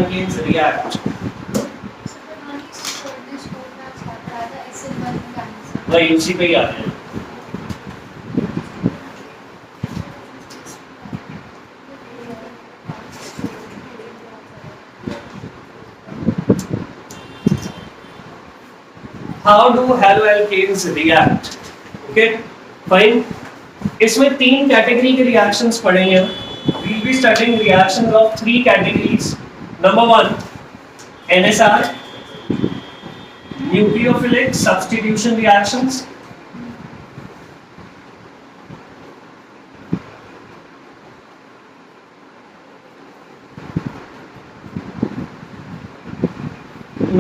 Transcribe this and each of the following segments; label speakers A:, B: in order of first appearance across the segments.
A: alkanes react? वही उसी पे ही आते हैं. How do haloalkanes react? Okay, fine. इसमें 3 कैटेगरी के रिएक्शंस पढ़ेंगे. We'll be studying reactions of 3 categories. Number 1, NSR, nucleophilic substitution reactions.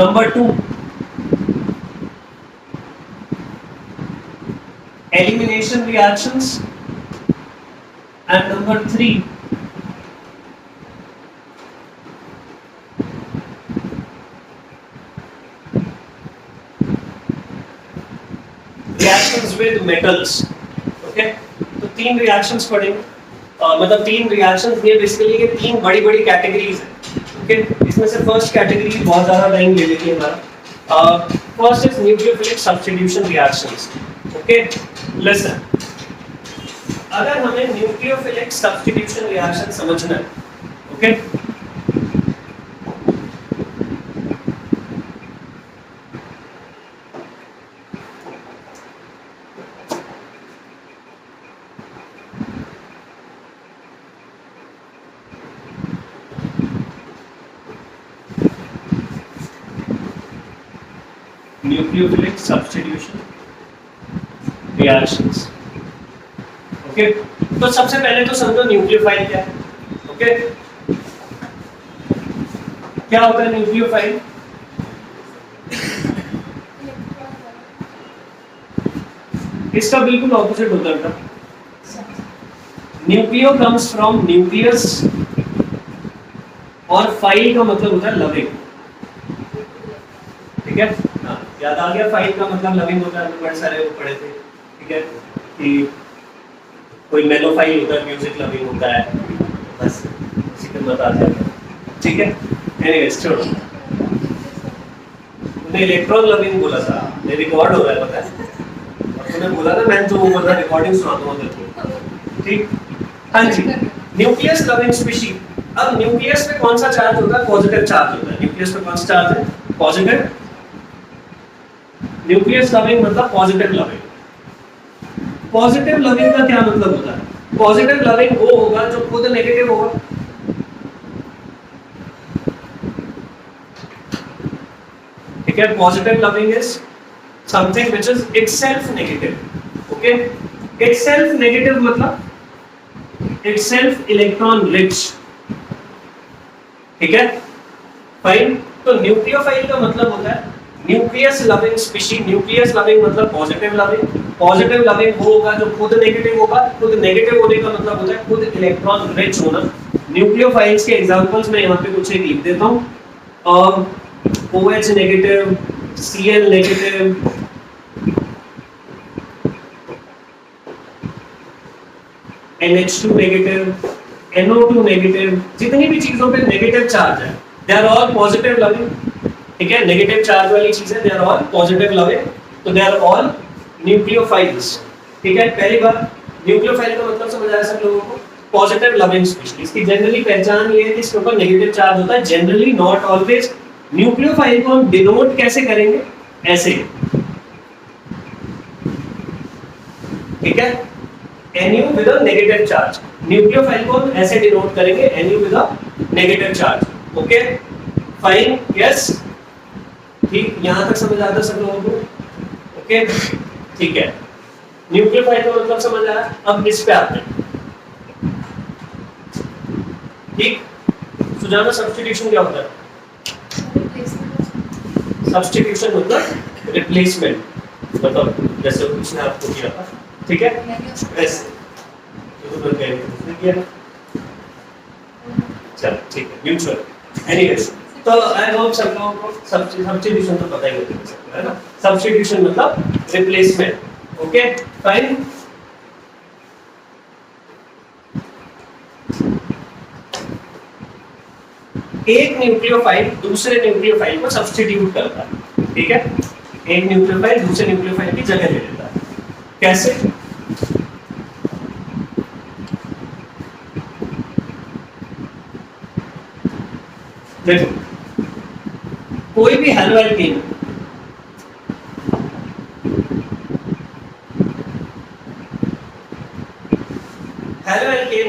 A: Number 2, elimination reactions. And number 3, reactions with metals. Okay, तो 3 reactions पढ़ेंगे. मतलब 3 reactions ये बेसिकली के 3 बड़ी बड़ी कैटेगरीज हैं. ओके, इसमें से फर्स्ट कैटेगरी बहुत ज़्यादा टाइम ले लेती है हमारा. First is nucleophilic substitution reactions. Okay, listen, अगर हमें न्यूक्लियोफिलिक सब्स्टिट्यूशन रिएक्शन समझना है, okay, nucleophilic substitution reactions. Okay, तो सबसे पहले तो समझो न्यूक्लियोफाइल क्या है. ओके, क्या होता है न्यूक्लियोफाइल? इसका बिल्कुल ऑपोजिट होता है. न्यूक्लियो कम्स फ्रॉम न्यूक्लियस और फाइल का मतलब होता है लविंग. ठीक है, याद आ गया? फाइल का मतलब लविंग होता है. बड़े सारे वो पढ़े थे. ठीक है, कि कोई मेलोफाइल होता है, म्यूजिक लविंग होता है. बस उसी के बता दिया. ठीक है, एनीवेज छोड़ो. तूने इलेक्ट्रॉन लविंग बोला था, ये रिकॉर्ड हो रहा है, पता है? और तूने बोला ना मैं तो वो बोला रिकॉर्डिंग सुना दूंगा तेरे. ठीक, हाँ जी. Nucleus loving species. अब न्यूक्लियस पे कौन सा चार्ज होता है? पॉजिटिव चार्ज होता है. न्यूक्लियस पे कौन सा चार्ज है? पॉजिटिव. न्यूक्लियस लविंग मतलब पॉजिटिव लविंग. पॉजिटिव लविंग का क्या मतलब होता है? पॉजिटिव लविंग वो होगा जो खुद नेगेटिव होगा. ठीक है, positive loving is something which is itself negative. Okay, itself negative मतलब इटसेल्फ इलेक्ट्रॉन रिच. ठीक है, फाइन. तो न्यूक्लियोफाइल का मतलब होता है nucleus loving species. Nucleus loving मतलब पॉजिटिव लविंग. पॉजिटिव लविंग वो होगा जो खुद नेगेटिव होगा. खुद नेगेटिव होने का मतलब होता है खुद इलेक्ट्रॉन रिच होना. न्यूक्लियोफाइल्स के एग्जांपल्स मैं यहाँ पे कुछ एक लिख देता हूँ. OH negative, Cl negative, NH2 negative, NO2 negative. जितनी भी चीजों पे नेगेटिव चार्ज है they are all positive loving. ठीक है, नेगेटिव चार्ज वाली चीजें they are all positive loving. तो दे आर ऑल न्यूक्लियोफाइल्स. ठीक है, पहली बार न्यूक्लियोफाइल का मतलब समझ आया सब लोगों को? Positive loving species. इसकी जनरली पहचान ये है कि इसके ऊपर नेगेटिव चार्ज होता है. Generally, not always. न्यूक्लियोफाइल को हम डिनोट कैसे करेंगे? ऐसे. ठीक है, Nu with a negative charge. Nucleophile को हम ऐसे डिनोट करेंगे, Nu with a negative charge. Okay, fine. Yes, ठीक, यहां तक समझ आता सब लोगों को? ओके, ठीक है. न्यूक्लियोफाइल का मतलब समझ आया. अब इस पे आते हैं. ठीक, सुजाना सब्स्टिट्यूशन क्या होता है? सब्स्टिट्यूशन मतलब रिप्लेसमेंट. मतलब जैसे उसने आपको किया था. ठीक है, वैसे तो फिर क्या उसने किया. चल ठीक है, म्यूचुअल. एनीवेज, तो आई होप सब लोगों को सब्स्टिट्यूशन तो पता ही होता है ना. सब्स्टिट्यूशन मतलब रिप्लेसमेंट. Okay, fine. एक न्यूक्लियोफाइल दूसरे न्यूक्लियोफाइल को सब्स्टिट्यूट करता है, ठीक है, एक न्यूक्लियोफाइल दूसरे न्यूक्लियोफाइल की जगह ले लेता है। कैसे? देखो, कोई भी हेलोएल्केन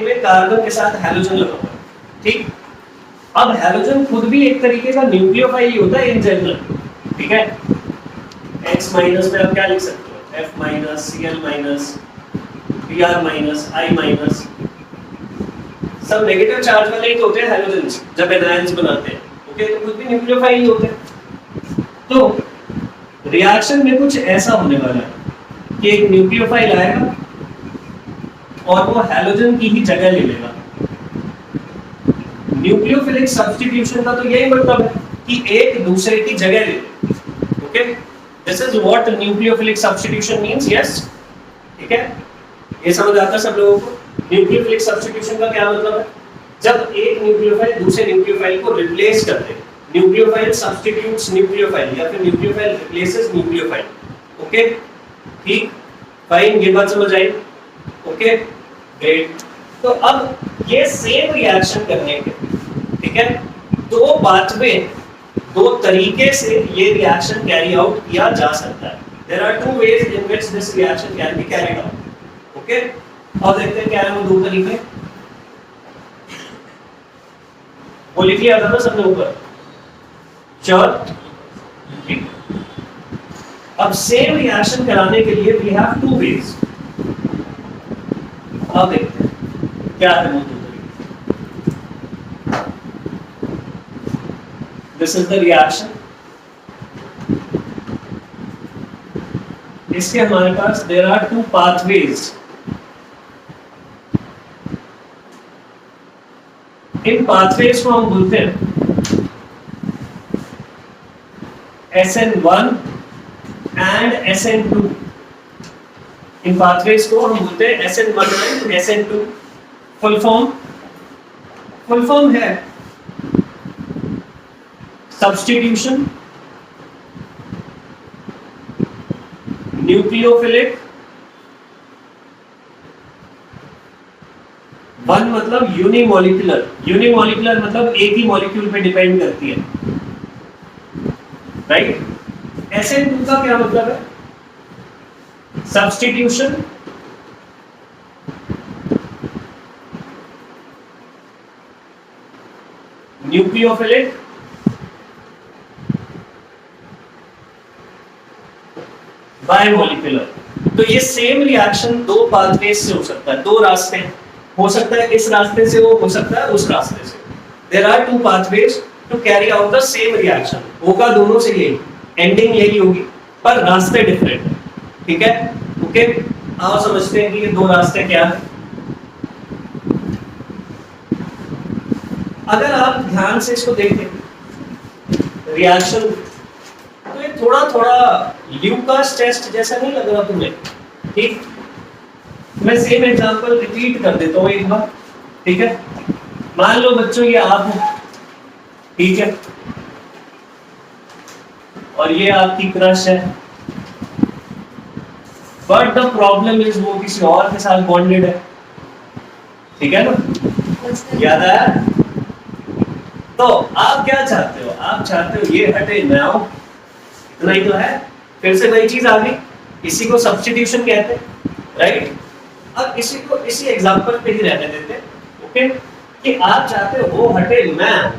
A: में कार्बन के साथ हैलोजन लगा हुआ है, ठीक। अब हैलोजन खुद भी एक तरीके का न्यूक्लियोफाइल ही होता है इन जनरल, ठीक है। X माइनस में आप क्या लिख सकते हो? F minus, Cl minus, Br minus, I minus, सब नेगेटिव चार्ज वाले ही तो होते हैं हैलोजन्स जब एनायंस बनाते हैं, ओके, तो खुद भी न्यूक्लियोफाइल ही होते हैं। तो रिएक्शन में कुछ ऐसा होने वाला है कि एक न्यूक्लियोफाइल आएगा और वो हैलोजन की ही जगह ले लेगा। न्यूक्लियोफिलिक सब्स्टिट्यूशन का तो यही मतलब है कि एक दूसरे की जगह ले ले, okay. This is what nucleophilic substitution means, yes, ठीक है। ये समझ आता है सब लोगों को? न्यूक्लियोफिलिक सब्स्टिट्यूशन का क्या मतलब है? जब एक न्यूक्लियोफाइल दूसरे न्यूक्लियोफाइल को रिप्लेस कर दे, न्यूक्लियोफाइल सब्स्टिट्यूट्स न्यूक्लियोफाइल या फिर न्यूक्लियोफाइल रिप्लेसेस न्यूक्लियोफाइल, ओके, ठीक, फाइन, ये बात समझ आई, ओके, ग्रेट। तो अब ये सेम रिएक्शन करने के, ठीक है, दो पाथवे, दो तरीके से ये रिएक्शन कैरी आउट किया जा सकता है। There are two ways in which this reaction can be carried out, okay. और देखते हैं क्या है वो दो तरीके, वो लिख लिया था ना सबने ऊपर, चल, ठीक। अब सेम रिएक्शन कराने के लिए वी हैव टू वेज। अब देखते हैं क्या है वो दो तरीके। दिस इज द रिएक्शन, इसके हमारे पास देयर आर टू पाथवेज। इन पाथवेज को हम बोलते हैं SN1 and SN2। In pathways को हम बोलते हैं SN1 and SN2। Full form है सब्स्टिट्यूशन, न्यूक्लियोफिलिक, वन मतलब यूनिमोलिकुलर, यूनिमोलिकुलर मतलब एक ही मॉलिक्यूल पे डिपेंड करती है, राइट। SN2 का क्या मतलब है? Substitution, nucleophilic, biomolecular. तो ये सेम रिएक्शन दो पाथवेज से हो सकता है, दो रास्ते हो सकता है, इस रास्ते से हो सकता है उस रास्ते से। There are two pathways to carry out the same reaction. होगा दोनों से यही, एंडिंग यही होगी, पर रास्ते डिफरेंट है, ठीक है, ओके। आओ समझते हैं कि ये दो रास्ते क्या है। अगर आप ध्यान से इसको देखें रिएक्शन, तो ये थोड़ा थोड़ा ल्यूकास टेस्ट जैसा नहीं लग रहा तुम्हें? ठीक, मैं सेम एग्जांपल रिपीट कर देता हूँ एक बार, ठीक है। मान लो बच्चों ये आप हो, ठीक है, और ये आपकी क्रश है, बट द प्रॉब्लम इज वो किसी और के साथ बॉन्डेड है, ठीक है ना, याद आया? तो आप क्या चाहते हो? आप चाहते हो ये हटे ना हो, इतना ही तो है। फिर से वही चीज आ गई, इसी को सब्स्टिट्यूशन कहते हैं, राइट। अब इसी को इसी एग्जांपल पे ही रहने देते हैं, ओके, कि आप चाहते हो वो हटे मैं।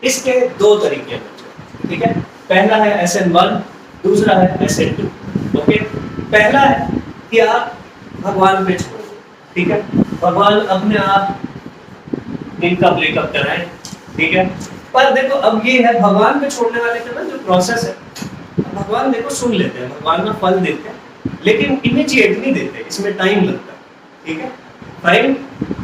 A: इसके दो तरीके हैं, ठीक है। पहला है SN1, दूसरा है SN2, ओके। पहला है कि आप भगवान पे छोड़ दो, ठीक है, भगवान अपने आप इनका ब्रेकअप कराएं, ठीक है। पर देखो अब ये है भगवान पे छोड़ने वाले का ना जो प्रोसेस है, भगवान देखो सुन लेते हैं, भगवान ना फल देते हैं, लेकिन इमीडिएट नहीं देते, इसमें टाइम लगता है, ठीक है, फाइन।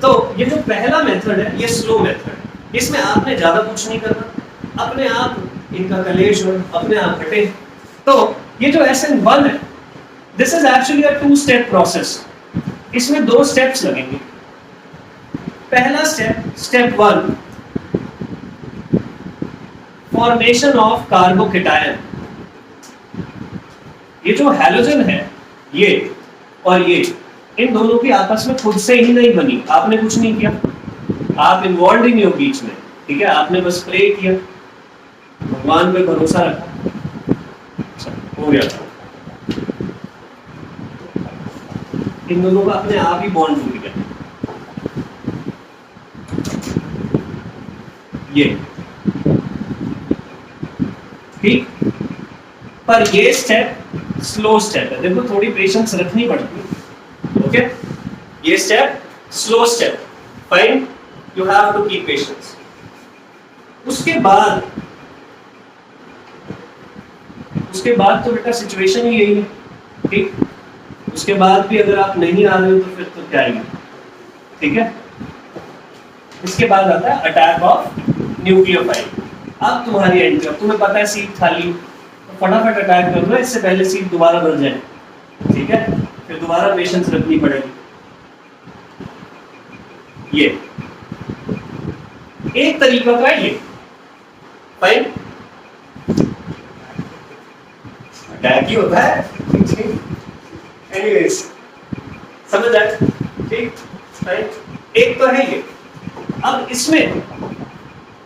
A: तो ये जो पहला मेथड है ये स्लो मेथड है, इसमें आपने ज्यादा कुछ नहीं करना, अपने आप इनका कलेश हो, अपने आप हटे। तो ये जो SN1 है, this is actually a 2 step process. इसमें 2 स्टेप्स लगेंगे। पहला step, step 1, formation of carbocation. ये जो हैलोजन है ये और ये, इन दोनों की आपस में खुद से ही नहीं बनी, आपने कुछ नहीं किया, आप इन्वॉल्व ही नहीं हो बीच में, ठीक है, आपने बस प्रे किया, भगवान पे भरोसा रखा, हो गया था। इन दोनों का अपने आप ही बॉन्ड टूट गया। ये ठीक, पर ये स्टेप स्लो स्टेप है, देखो थोड़ी पेशेंस रखनी पड़ती है। ओके, ये step slow step, fine, you have to keep patience. उसके बाद तो बेटा सिचुएशन ही यही है, ठीक, उसके बाद भी अगर आप नहीं आ रहे हो तो फिर तो क्या ही, ठीक है। इसके बाद आता है अटैक ऑफ न्यूक्लियोफाइल। अब तुम्हारी एंट्री, अब तुम्हें पता है सीट खाली, तो फटाफट अटैक कर लो, इससे पहले सीट दोबारा भर जाए, ठीक है, फिर दोबारा पेशेंस रखनी पड़ेगी। ये एक तरीका का ये, फाइन, अटैक ही होता है, एनीवेज समझ आए, ठीक, फाइन, एक तो है ये। अब इसमें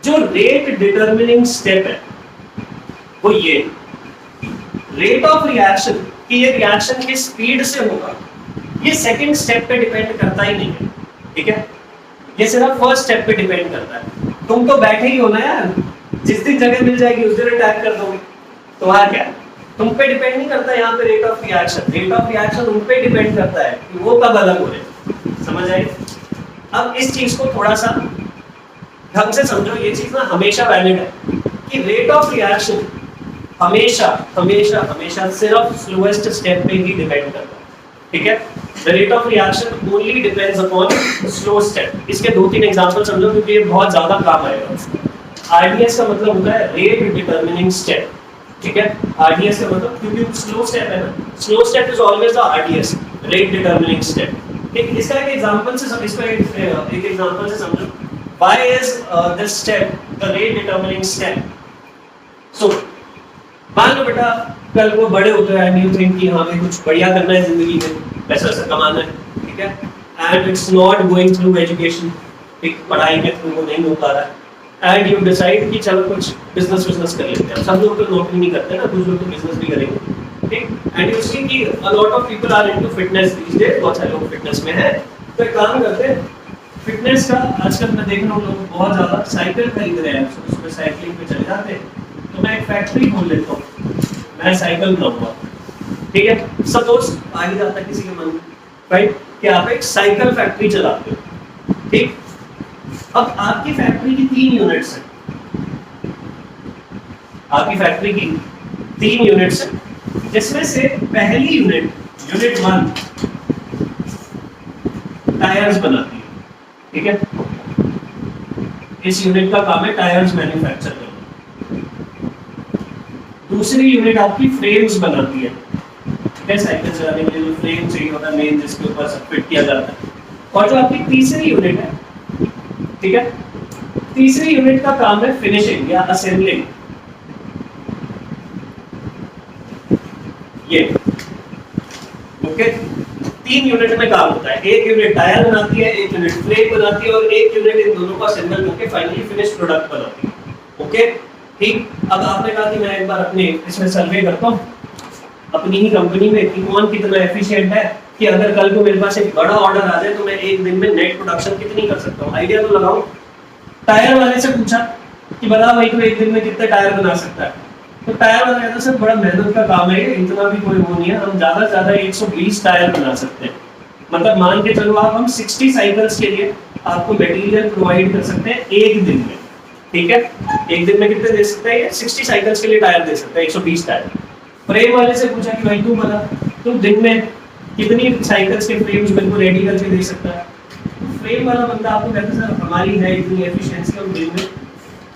A: जो रेट डिटरमिनिंग स्टेप है वो ये रेट ऑफ रिएक्शन, कि ये रिएक्शन की स्पीड से होगा, ये सेकंड स्टेप पे डिपेंड करता ही नहीं है, ठीक है, ये सिर्फ फर्स्ट स्टेप पे डिपेंड करता है। तुम तो बैठे ही हो ना यार, जिस दिन जगह मिल जाएगी उस दिन अटैक कर दोगे, तुम्हारा क्या, तुम पे डिपेंड नहीं करता यहाँ पे rate of reaction, rate of reaction उन पे डिपेंड करता है कि वो कब अलग हो रहे, समझ आई। अब इस चीज को थोड़ा सा ढंग से समझो, ये चीज ना हमेशा वैलिड है कि रेट ऑफ रिएक्शन हमेशा हमेशा हमेशा सिर्फ स्लोएस्ट स्टेप पे ही डिपेंड करता है, ठीक है। The rate of reaction only depends upon slow step. इसके दो तीन एग्जांपल समझो क्योंकि ये बहुत ज्यादा काम आएगा। आरडीएस का मतलब होता है रेट डिटरमिनिंग स्टेप, ठीक है, आरडीएस का मतलब, क्योंकि स्लो स्टेप है ना, slow step is always the RDS, rate determining step, ठीक। इसका एक एग्जांपल से सब, इसका एक एग्जांपल से समझो, why is this step the rate determining step? So मान लो बेटा कल को बड़े होते हैं and you think कि हाँ भाई कुछ बढ़िया करना है जिंदगी में, पैसा से कमाना है, ठीक है, and it's not going through education, ठीक, पढ़ाई के थ्रू वो नहीं हो पा रहा है, and you decide कि चलो कुछ बिजनेस कर लेते हैं। सब लोग तो नौकरी नहीं करते ना, कुछ लोग तो बिजनेस भी करेंगे, ठीक, and you see कि a lot of people are into fitness these days, बहुत सारे लोग फिटनेस में हैं, तो एक काम करते हैं फिटनेस का, आजकल मैं देख रहा हूँ लोग बहुत ज्यादा साइकिल खरीद रहे हैं, उसमें साइकिलिंग पे चले जाते हैं, तो मैं एक फैक्ट्री खोल लेता हूँ, मैं साइकिल बनाऊंगा, ठीक है, सपोज आ ही जाता है किसी के मन में, राइट, कि आप एक साइकिल फैक्ट्री चलाते हो, ठीक। अब आपकी फैक्ट्री की 3 यूनिट्स हैं, आपकी फैक्ट्री की 3 यूनिट्स हैं, जिसमें से पहली यूनिट 1 टायर्स बनाती है, ठीक है, इस यूनिट का काम है टायर्स मैन्युफैक्चर करना। दूसरी यूनिट आपकी फ्रेम्स बनाती है, ठीक है, साइकिल चलाने के लिए जो फ्रेम चाहिए होता है मेन, जिसके ऊपर सब फिट किया जाता है। और जो आपकी तीसरी यूनिट है, ठीक है, तीसरी यूनिट का काम है फिनिशिंग या असेंबलिंग। ये ओके, 3 यूनिट में काम होता है, एक यूनिट टायर बनाती है, एक यूनिट फ्रेम बनाती है और एक यूनिट इन दोनों को असेंबल करके फाइनली फिनिश प्रोडक्ट बनाती है। ओके, ठीक। अब आपने कहा कि मैं एक बार अपने इसमें सर्वे करता हूँ अपनी ही कंपनी में कि कौन कितना एफिशिएंट है, कि अगर कल को मेरे पास एक बड़ा ऑर्डर आ जाए तो मैं एक दिन में नेट प्रोडक्शन कितनी कर सकता हूँ, आइडिया तो लगाऊं। टायर वाले से पूछा कि बता भाई तू एक दिन में कितने टायर बना सकता है, तो टायर वाला कहता सर बड़ा मेहनत का काम है, इतना भी कोई वो नहीं है, हम ज्यादा से ज्यादा 120 टायर बना सकते हैं। मतलब मान के चलो आप, हम 60 साइकिल्स के लिए आपको मटेरियल प्रोवाइड कर सकते हैं एक दिन में, ठीक है, एक दिन में कितने दे सकते हैं, 60 साइकिल्स के लिए टायर दे सकते हैं, 120 टायर। फ्रेम वाले से पूछा कि भाई तू बता तू दिन में कितनी साइकिल्स के फ्रेम्स बिल्कुल रेडी करके दे सकता है। फ्रेम वाला बंदा आपको कहता है सर हमारी है इतनी एफिशिएंसी, हम दिन में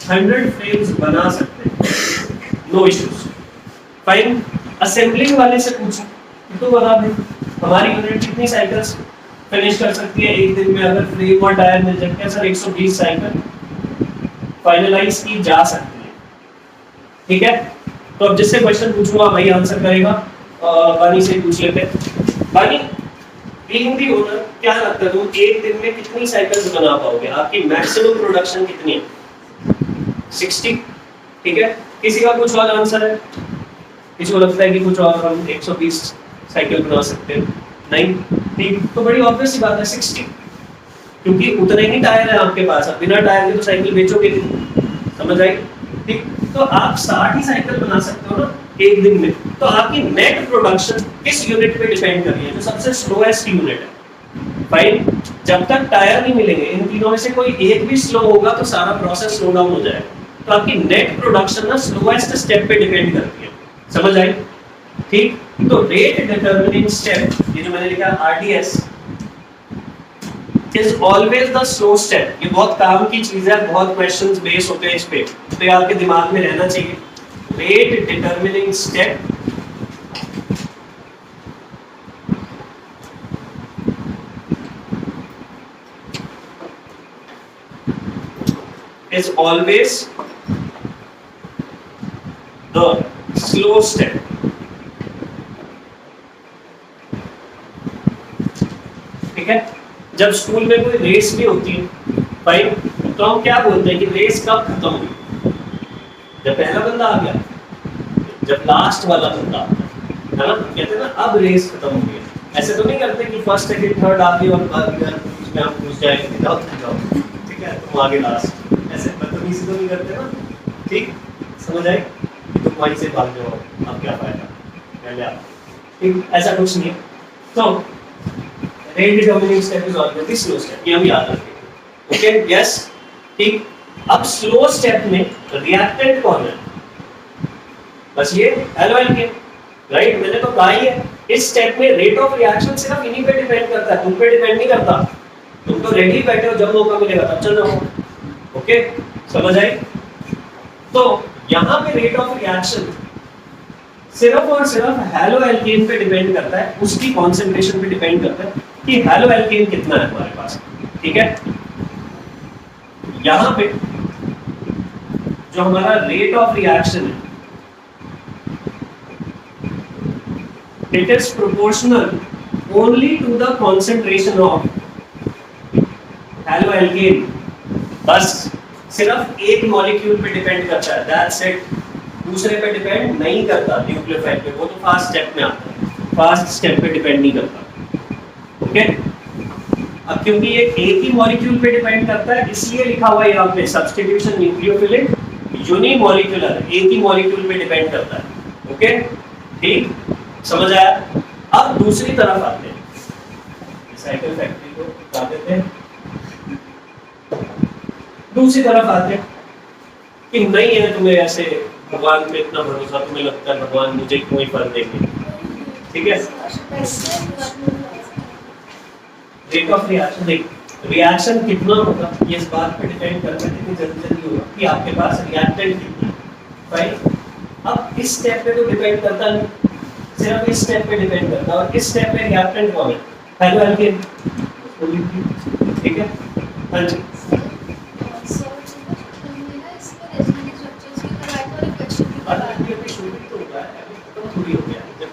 A: 100 फ्रेम्स बना सकते हैं, नो इश्यूज, फाइन। असेंबलिंग वाले से पूछा तो बता भाई हमारी यूनिट कितनी साइकिल्स फिनिश कर सकती है एक दिन में, अगर फ्रेम और टायर मिल जाते हैं सर 120 साइकिल फाइनलाइज की जा सकती है, ठीक है, तो अब जिससे क्वेश्चन पूछूंगा वही आंसर करेगा। बानी से पूछ लेते हैं। बानी, बीइंग दी ओनर, क्या लगता है तुम एक दिन में कितनी साइकिल्स बना पाओगे? आपकी मैक्सिमम प्रोडक्शन कितनी है? 60। ठीक है, किसी का कुछ और आंसर है? किसी को लगता है कि कुछ और हम 120 साइकिल बना सकते हैं? नहीं। ठीक, तो बड़ी ऑब्वियस सी बात है 60, क्योंकि उतने ही टायर है आपके पास। अब बिना टायर के तो साइकिल बेचोगे नहीं, समझ आई? ठीक, तो आप 60 ही साइकिल बना सकते हो ना एक दिन में। तो आपकी नेट प्रोडक्शन किस यूनिट पे डिपेंड कर रही है? जो सबसे स्लोएस्ट यूनिट है। फाइन, जब तक टायर नहीं मिलेंगे, इन तीनों में से कोई एक भी स्लो होगा तो सारा प्रोसेस स्लो डाउन हो जाएगा। तो आपकी नेट प्रोडक्शन ना स्लोएस्ट स्टेप पे डिपेंड करती है, समझ आई? ठीक, तो रेट डिटरमिनिंग स्टेप, ये जो मैंने लिखा RDS, is always the slow step। ये बहुत काम की चीज है, बहुत क्वेश्चंस बेस होते हैं इस पे, तो ये आपके दिमाग में रहना चाहिए। Rate determining step is always the slow step। ठीक है, जब स्कूल में कोई रेस भी होती है भाई, तो हम क्या बोलते हैं कि रेस कब खत्म हुई? जब पहला बंदा आ गया, जब लास्ट वाला बंदा आ गया, है ना? कहते हैं ना अब रेस खत्म हो गई। ऐसे तो नहीं करते कि फर्स्ट सेकंड थर्ड आ गई और बाद में हम पूछ जाएंगे जाओ जाओ, ठीक है तुम आगे लास्ट, ऐसे बदतमीजी तो नहीं करते ना। ठीक, समझ आए? तुम वहीं से भाग जाओ, अब क्या फायदा, पहले आप, ठीक, ऐसा कुछ नहीं है। तो rate determining step is always the slow step, ये हम याद रखेंगे। ओके, यस, ठीक। अब स्लो स्टेप में रिएक्टेंट कौन है? बस ये हेलो एल्केन, राइट? मैंने तो कहा ही है, इस स्टेप में रेट ऑफ रिएक्शन सिर्फ इन्हीं पे डिपेंड करता है, तुम पे डिपेंड नहीं करता। तुम तो रेडी बैठे हो, जब मौका मिलेगा तब चल जाओ। ओके, समझ आई? तो यहाँ पे रेट ऑफ रिएक्शन सिर्फ और सिर्फ हेलो एल्केन पे डिपेंड करता है, उसकी कॉन्सेंट्रेशन पे डिपेंड करता है कि हेलो एल्केन कितना है हमारे पास। ठीक है, यहां पे जो हमारा रेट ऑफ रिएक्शन है, it is proportional only to the concentration of halo alkane. बस सिर्फ एक मॉलिक्यूल पे डिपेंड करता है, दैट्स इट। दूसरे पे डिपेंड नहीं करता, न्यूक्लियोफाइल पे, वो तो फास्ट स्टेप में आता है, फास्ट स्टेप पे डिपेंड नहीं करता। ओके, अब क्योंकि ये एक ही मॉलिक्यूल पे डिपेंड करता है, इसलिए लिखा हुआ है यहाँ पे सब्स्टिट्यूशन न्यूक्लियोफिलिक यूनिमॉलिक्यूलर, एक ही मॉलिक्यूल पे डिपेंड करता है। ओके, ठीक, समझ आया? अब दूसरी तरफ आते हैं, साइकिल फैक्ट्री को बता देते हैं। दूसरी तरफ आते हैं कि नहीं है तुम्हें ऐसे भगवान पे इतना भरोसा, तुम्हें लगता है भगवान मुझे क्यों ही फल देंगे। ठीक है, रेट ऑफ रिएक्शन, देख रिएक्शन कितना होगा ये इस बात पे डिपेंड करता है कितनी जल्दी होगा कि आपके पास रिएक्टेंट कितना है। राइट, अब इस स्टेप पे तो डिपेंड करता नहीं, सिर्फ इस स्टेप पे डिपेंड करता है, और इस स्टेप पे रिएक्टेंट कौन है? Halo alkane. ठीक है, हाँ जी,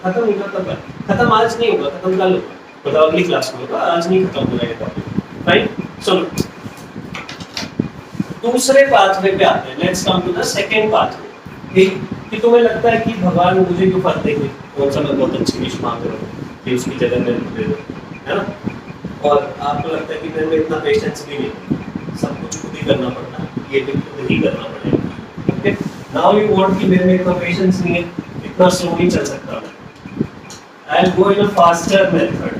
A: खत्म होगा तब, खत्म आज नहीं होगा, खत्म कल होगा, मतलब अगली क्लास में होगा, आज नहीं खत्म हो जाएगा टॉपिक। राइट, चलो दूसरे पाथवे पे आते हैं। Let's come to the second pathway. ठीक, कि तुम्हें लगता है कि भगवान मुझे क्यों फल देंगे, कौन सा मैं बहुत अच्छी विश मांग रहा हूँ कि उसकी जगह मैं दे दूँ, है ना? और आपको लगता है कि मेरे में इतना पेशेंस भी नहीं, सब कुछ खुद ही करना पड़ता है, ये भी खुद ही करना पड़ेगा। ओके, नाउ यू वांट कि मेरे में इतना पेशेंस नहीं है, इतना स्लो नहीं चल सकता, I will go in a faster method,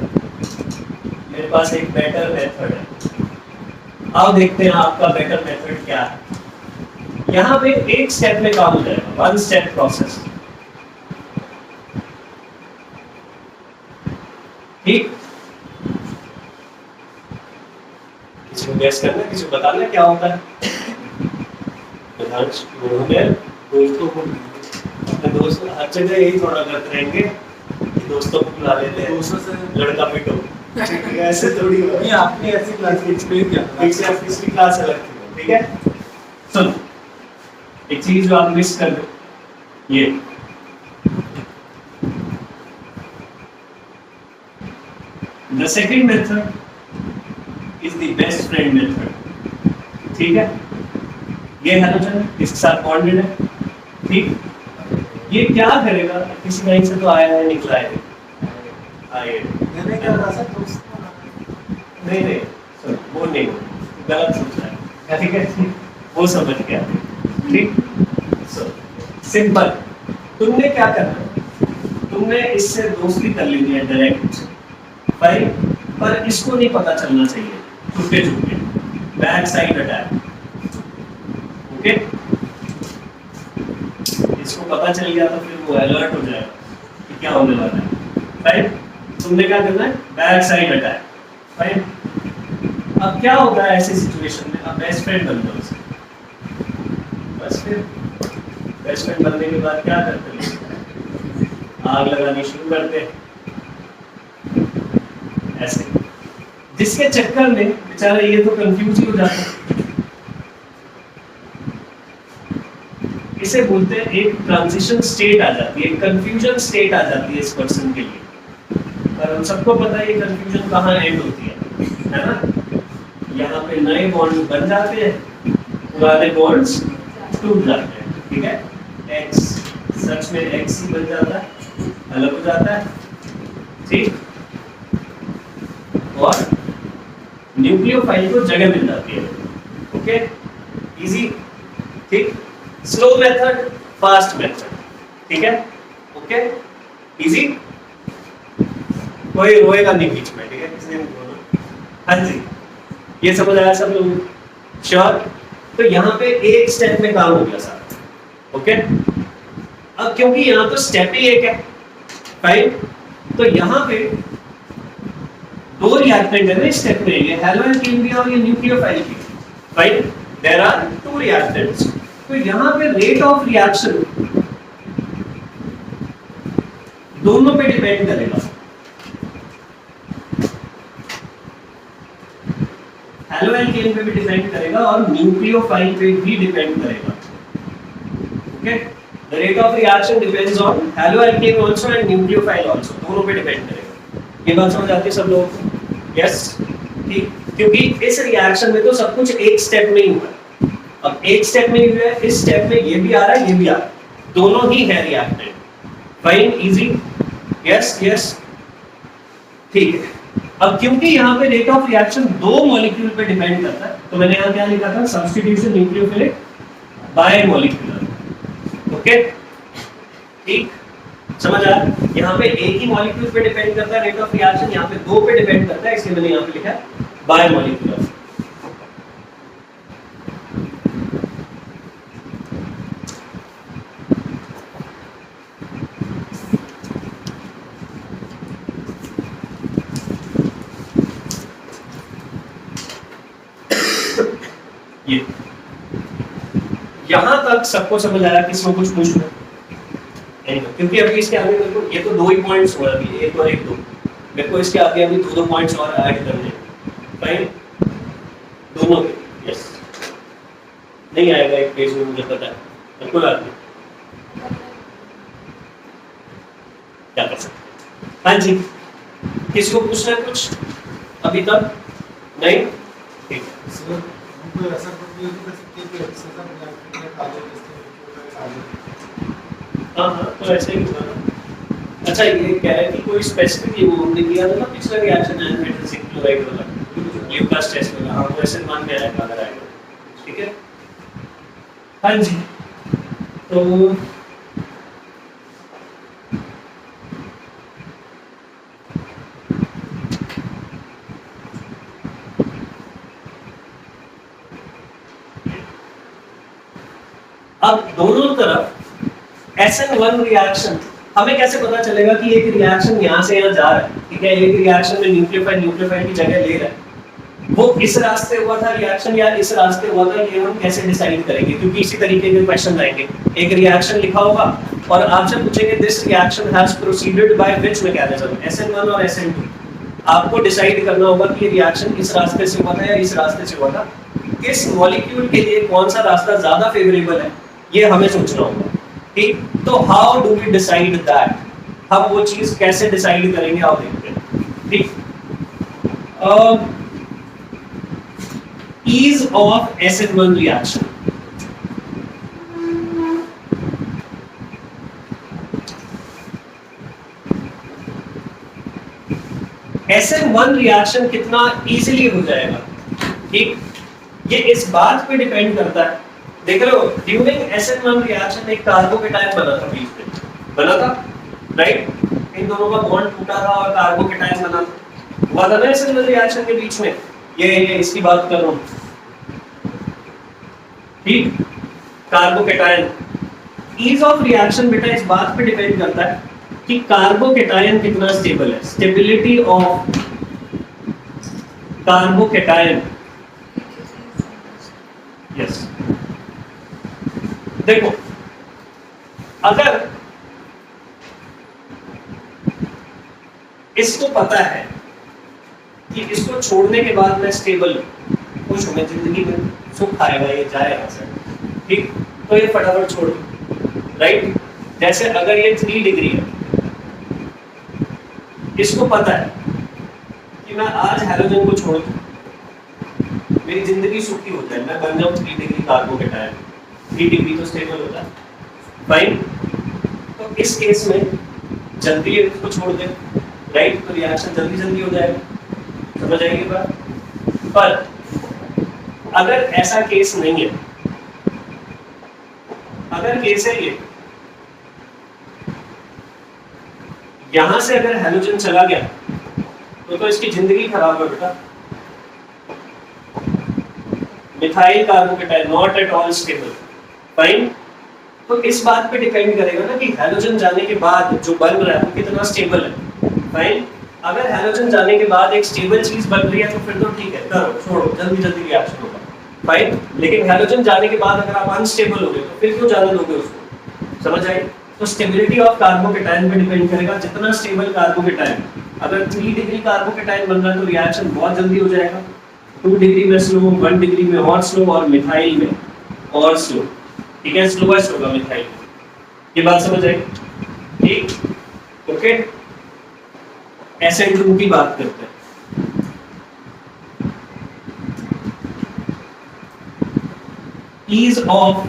A: मेरे पास एक बेटर मेथड है। आओ देखते हैं आपका बेटर मेथड क्या है। यहाँ पे एक स्टेप में काम हो जाएगा, वन स्टेप प्रोसेस। ठीक, किसी को गैस करना, किसी को बताना क्या होता है? दोस्तों को, अपने दोस्त हर जगह यही थोड़ा करते रहेंगे, दोस्तों को बुला लेते हैं, दोस्तों से लड़का पिटो, ऐसे थोड़ी होगा। नहीं, आपने ऐसी क्लास एक्सप्लेन किया, एक से पिछली क्लास अलग थी। ठीक है, सुनो एक चीज जो आप मिस कर दो, ये the second method is the best friend method, ठीक है। ये हैलोजन इसके साथ बॉन्डेड है, ठीक। ये क्या करेगा, किसी लाइन से तो आया है, निकला है, आए नहीं सर वो नहीं, गलत सोच रहा है, ठीक है, वो समझ गया, ठीक। सिंपल, तुमने क्या करना, तुमने इससे दोस्ती कर ली है डायरेक्ट भाई, पर इसको नहीं पता चलना चाहिए, छुपके छुपके बैक साइड अटैक, ओके। इसको पता चल गया तो फिर वो अलर्ट हो जाएगा कि क्या होने वाला है, राइट। तुमने क्या करना है, बैक साइड अटैक, राइट। अब क्या होता है ऐसी सिचुएशन में, अब बेस्ट फ्रेंड बन जाओ उससे, बस फिर बेस्ट फ्रेंड बनने के बाद क्या करते हैं, आग लगानी शुरू करते हैं ऐसे, जिसके चक्कर में बेचारा ये तो कंफ्यूज ही हो जाता है। इसे बोलते हैं एक ट्रांजिशन स्टेट आ जाती है, कंफ्यूजन स्टेट आ जाती है इस पर्सन के लिए। पर हम सबको पता है ये कंफ्यूजन कहाँ एंड होती है ना। यहाँ पे नए बॉन्ड बन जाते हैं, पुराने बॉन्ड्स टूट जाते हैं, ठीक है। एक्स सच में एक्स ही बन जाता है, अलग हो जाता है, ठीक। और न्यूक्लियोफाइल को जगह मिल जाती है, ओके, इजी, ठीक। स्लो मेथड, फास्ट मेथड, ठीक है, ओके, इजी। कोई रोएगा नहीं बीच में, ठीक है, किसी ने बोला, हाँ जी, ये समझ आया सब लोग, श्योर। तो यहाँ पे एक स्टेप में काम हो गया सारा, ओके। अब क्योंकि यहाँ तो स्टेप ही एक है, फाइन, तो यहाँ पे दो रिएक्टेंट है ना इस स्टेप में, ये हैलोएल्केन भी और ये न्यूक्लियोफाइल भी, fine, there are two reactants. तो यहाँ पे रेट ऑफ रिएक्शन दोनों पे डिपेंड करेगा, हैलोएल्केन पे भी डिपेंड करेगा और न्यूक्लियोफाइल पे भी डिपेंड करेगा, okay. The rate of reaction depends on haloalkane also and nucleophile also, दोनों पे डिपेंड करेगा। ये बात समझ आती है सब लोगों को? यस, ठीक। क्योंकि इस रिएक्शन में तो सब कुछ एक स्टेप में ही हुआ है। अब एक स्टेप में ही हुआ है, इस स्टेप में ये भी आ रहा है, ये भी आ रहा है, दोनों ही है reactant, fine, easy, yes yes, ठीक है। अब क्योंकि यहाँ पे रेट ऑफ रिएक्शन दो मॉलिक्यूल पे डिपेंड करता है, तो मैंने यहाँ क्या लिखा था, substitution nucleophilic bye molecular, okay, ठीक, समझ आया। यहाँ पे एक ही मॉलिक्यूल पे डिपेंड करता है रेट ऑफ रिएक्शन, यहाँ पे दो पे डिपेंड करता है, इसलिए मैंने यहाँ पे लिखा बाय मॉलिक्यूलर। ये यहां तक सबको समझ आया, किसको कुछ पूछना है? क्योंकि अभी इसके आगे मेरे को ये तो दो ही पॉइंट्स हो रहा है, एक और एक दो, मेरे को इसके आगे अभी दो पॉइंट्स और ऐड करने हैं, फाइन, दोनों के, यस। नहीं आएगा एक पेज में, मुझे पता है, बिल्कुल आदमी क्या कर सकते। हाँ जी, किसी को पूछना है कुछ अभी तक? नहीं, ठीक है। हाँ हाँ, तो ऐसे ही होगा ना। अच्छा, ये कह रहा है कि कोई स्पेसिफिक, ये वो हमने किया था ना पिछला रिएक्शन है हाइड्रोजन क्लोराइड वाला, ल्यूकास टेस्ट वाला, हाँ, वो ऐसे मान में आएगा अगर आएगा, ठीक है। हाँ जी, तो अब दोनों तरफ SN1 रिएक्शन, हमें कैसे पता चलेगा कि एक रिएक्शन यहाँ से यहाँ जा रहा है, ठीक है, एक रिएक्शन में न्यूक्लियोफाइल की जगह ले रहा है, वो इस रास्ते हुआ था रिएक्शन या इस रास्ते हुआ था, ये हम कैसे डिसाइड करेंगे? क्योंकि इसी तरीके के क्वेश्चन आएंगे, एक रिएक्शन लिखा होगा और आपसे पूछेंगे this reaction has proceeded by which mechanism, SN1 और SN2। आपको डिसाइड करना होगा कि रिएक्शन इस रास्ते से हुआ था या इस रास्ते से हुआ था, किस मॉलिक्यूल के लिए कौन सा रास्ता ज्यादा फेवरेबल है, ये हमें सोचना होगा, ठीक, तो how do we decide that, हम वो चीज कैसे डिसाइड करेंगे आप देखते हैं। ठीक, ease of SN1 reaction, SN1 reaction कितना इजीली हो जाएगा, ठीक, ये इस बात पे डिपेंड करता है। देख रहे हो, ड्यूरिंग SN1 रिएक्शन एक कार्बोकेटायन बना था, बीच में बना था, राइट, इन दोनों का बॉन्ड टूटा था और कार्बोकेटायन बना था, हुआ था ना SN1 रिएक्शन के बीच में, ये इसकी बात कर रहा हूं, ठीक, कार्बोकेटायन। ईज ऑफ रिएक्शन बेटा इस बात पे डिपेंड करता है कि कार्बोकेटायन कितना स्टेबल है, स्टेबिलिटी ऑफ कार्बोकेटायन। यस, देखो अगर इसको पता है कि इसको छोड़ने के बाद मैं स्टेबल खुश हूं, मैं जिंदगी में सुख आएगा, ये जाएगा सर, ठीक, तो ये फटाफट छोड़, राइट। जैसे अगर ये 3 डिग्री है, इसको पता है कि मैं आज हैलोजन को छोड़ दूं, मेरी जिंदगी सुखी हो जाए, मैं बन जाऊं 3 डिग्री कार्बोकेटायन, 3 डिग्री तो स्टेबल होता है, फाइन। तो इस केस में जल्दी इसको छोड़ दे, राइट, तो रिएक्शन जल्दी जल्दी हो जाएगा, समझ आएगी बात। पर अगर ऐसा केस नहीं है, अगर केस है ये, यहां से अगर हैलोजन चला गया तो इसकी जिंदगी खराब है बेटा। Methyl carbocation not at all stable, fine. तो इस बात पे डिपेंड करेगा ना कि हैलोजन जाने के बाद जो बन रहा है वो कितना स्टेबल है, फाइन। अगर हैलोजन जाने के बाद एक स्टेबल चीज बन रही है तो फिर तो ठीक है, करो, छोड़ो, जल्दी जल्दी रिएक्शन होगा, फाइन। लेकिन हैलोजन जाने के बाद अगर आप अनस्टेबल हो गए तो फिर क्यों जाने दोगे उसको, समझ आए। तो स्टेबिलिटी ऑफ कार्बोकेटायन पे डिपेंड करेगा, जितना स्टेबल कार्बोकेटायन, अगर 3 डिग्री कार्बोकेटायन बन रहा है तो रिएक्शन बहुत जल्दी हो जाएगा, 2 डिग्री में स्लो, 1 डिग्री में और स्लो, और मिथाइल में और स्लो, ठीक है, स्लोएस्ट होगा मिथाइल। ये बात समझ आई, ठीक, ओके। SN2 की बात करते हैं। ease of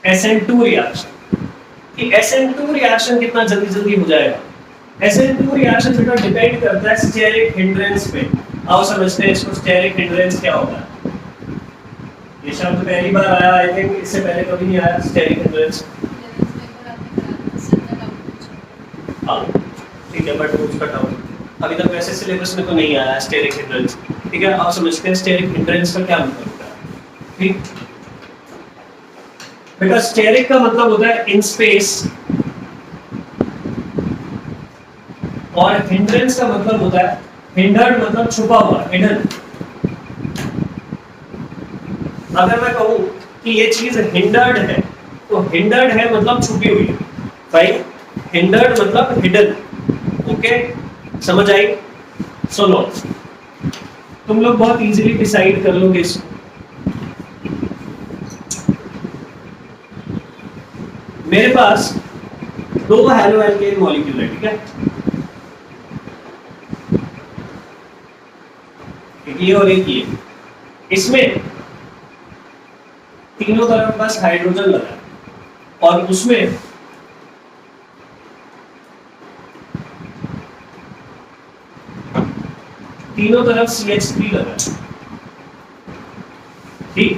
A: SN2 रिएक्शन, कि SN2 रिएक्शन कितना जल्दी जल्दी हो जाएगा। SN2 रिएक्शन बेटा डिपेंड करता है स्टेरिक हिंड्रेंस पे। आओ समझते हैं इसको, स्टेरिक हिंड्रेंस क्या होता है। ये शब्द पहली बार आया, आई थिंक इससे पहले कभी नहीं आया स्टेरिक हिंड्रेंस। हाँ ठीक है, बट उसका डाउन अभी तक वैसे सिलेबस में तो नहीं आया स्टेरिक हिंड्रेंस, ठीक है। आप समझते हैं स्टेरिक हिंड्रेंस का क्या मतलब होता है, ठीक। बेटा स्टेरिक का मतलब होता है इन स्पेस, और हिंड्रेंस का मतलब होता है हिंडर्ड, मतलब छुपा हुआ, हिडन। अगर मैं कहूं कि ये चीज हिंडर्ड है तो हिंडर्ड है मतलब छुपी हुई, राइट। हिंडर्ड मतलब हिडन, ओके, समझ आई। सुनो, तुम लोग बहुत इजीली डिसाइड कर लोगे इसको। मेरे पास 2 हेलो एल्केन मॉलिक्यूल है, ठीक है, एक ये और एक ये। इसमें तीनों तरफ बस हाइड्रोजन लगा है और उसमें तीनों तरफ CH3 लगा है, ठीक।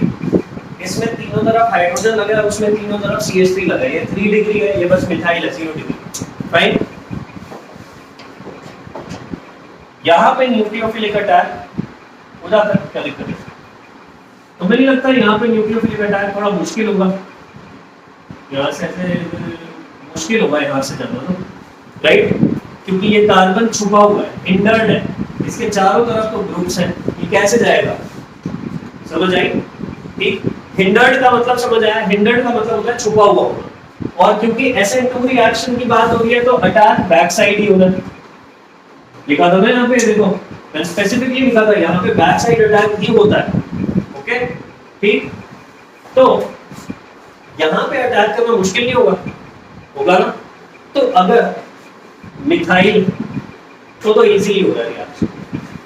A: इसमें तीनों तरफ हाइड्रोजन लगा है, उसमें तीनों तरफ CH3 लगा है। ये 3 डिग्री है, ये बस मिथाइल है 0 डिग्री, फाइन। यहां पे न्यूक्लियोफिलिक अटैक हो जाता है, क्या दिक्कत है? तो मुझे नहीं लगता यहाँ पे न्यूक्लियोफिलिक अटैक थोड़ा मुश्किल होगा, यहाँ से ऐसे मुश्किल होगा यहाँ से जाना ना, राइट, क्योंकि ये कार्बन छुपा हुआ है, हिंडर्ड है, इसके चारों तरफ तो ग्रुप्स हैं, ये कैसे जाएगा, समझ आई, ठीक। हिंडर्ड का मतलब समझ आया, हिंडर्ड का मतलब होता है छुपा हुआ होना, और क्योंकि SN2 रिएक्शन की बात हो रही है तो अटैक बैक साइड ही होना, लिखा था ना यहाँ पे, देखो मैंने स्पेसिफिकली लिखा था यहाँ पे बैक साइड अटैक ही होता है, ओके ठीक। तो यहाँ पे अटैक करना मुश्किल नहीं होगा, होगा ना। तो अगर मिथाइल तो इजीली होगा रिएक्शन,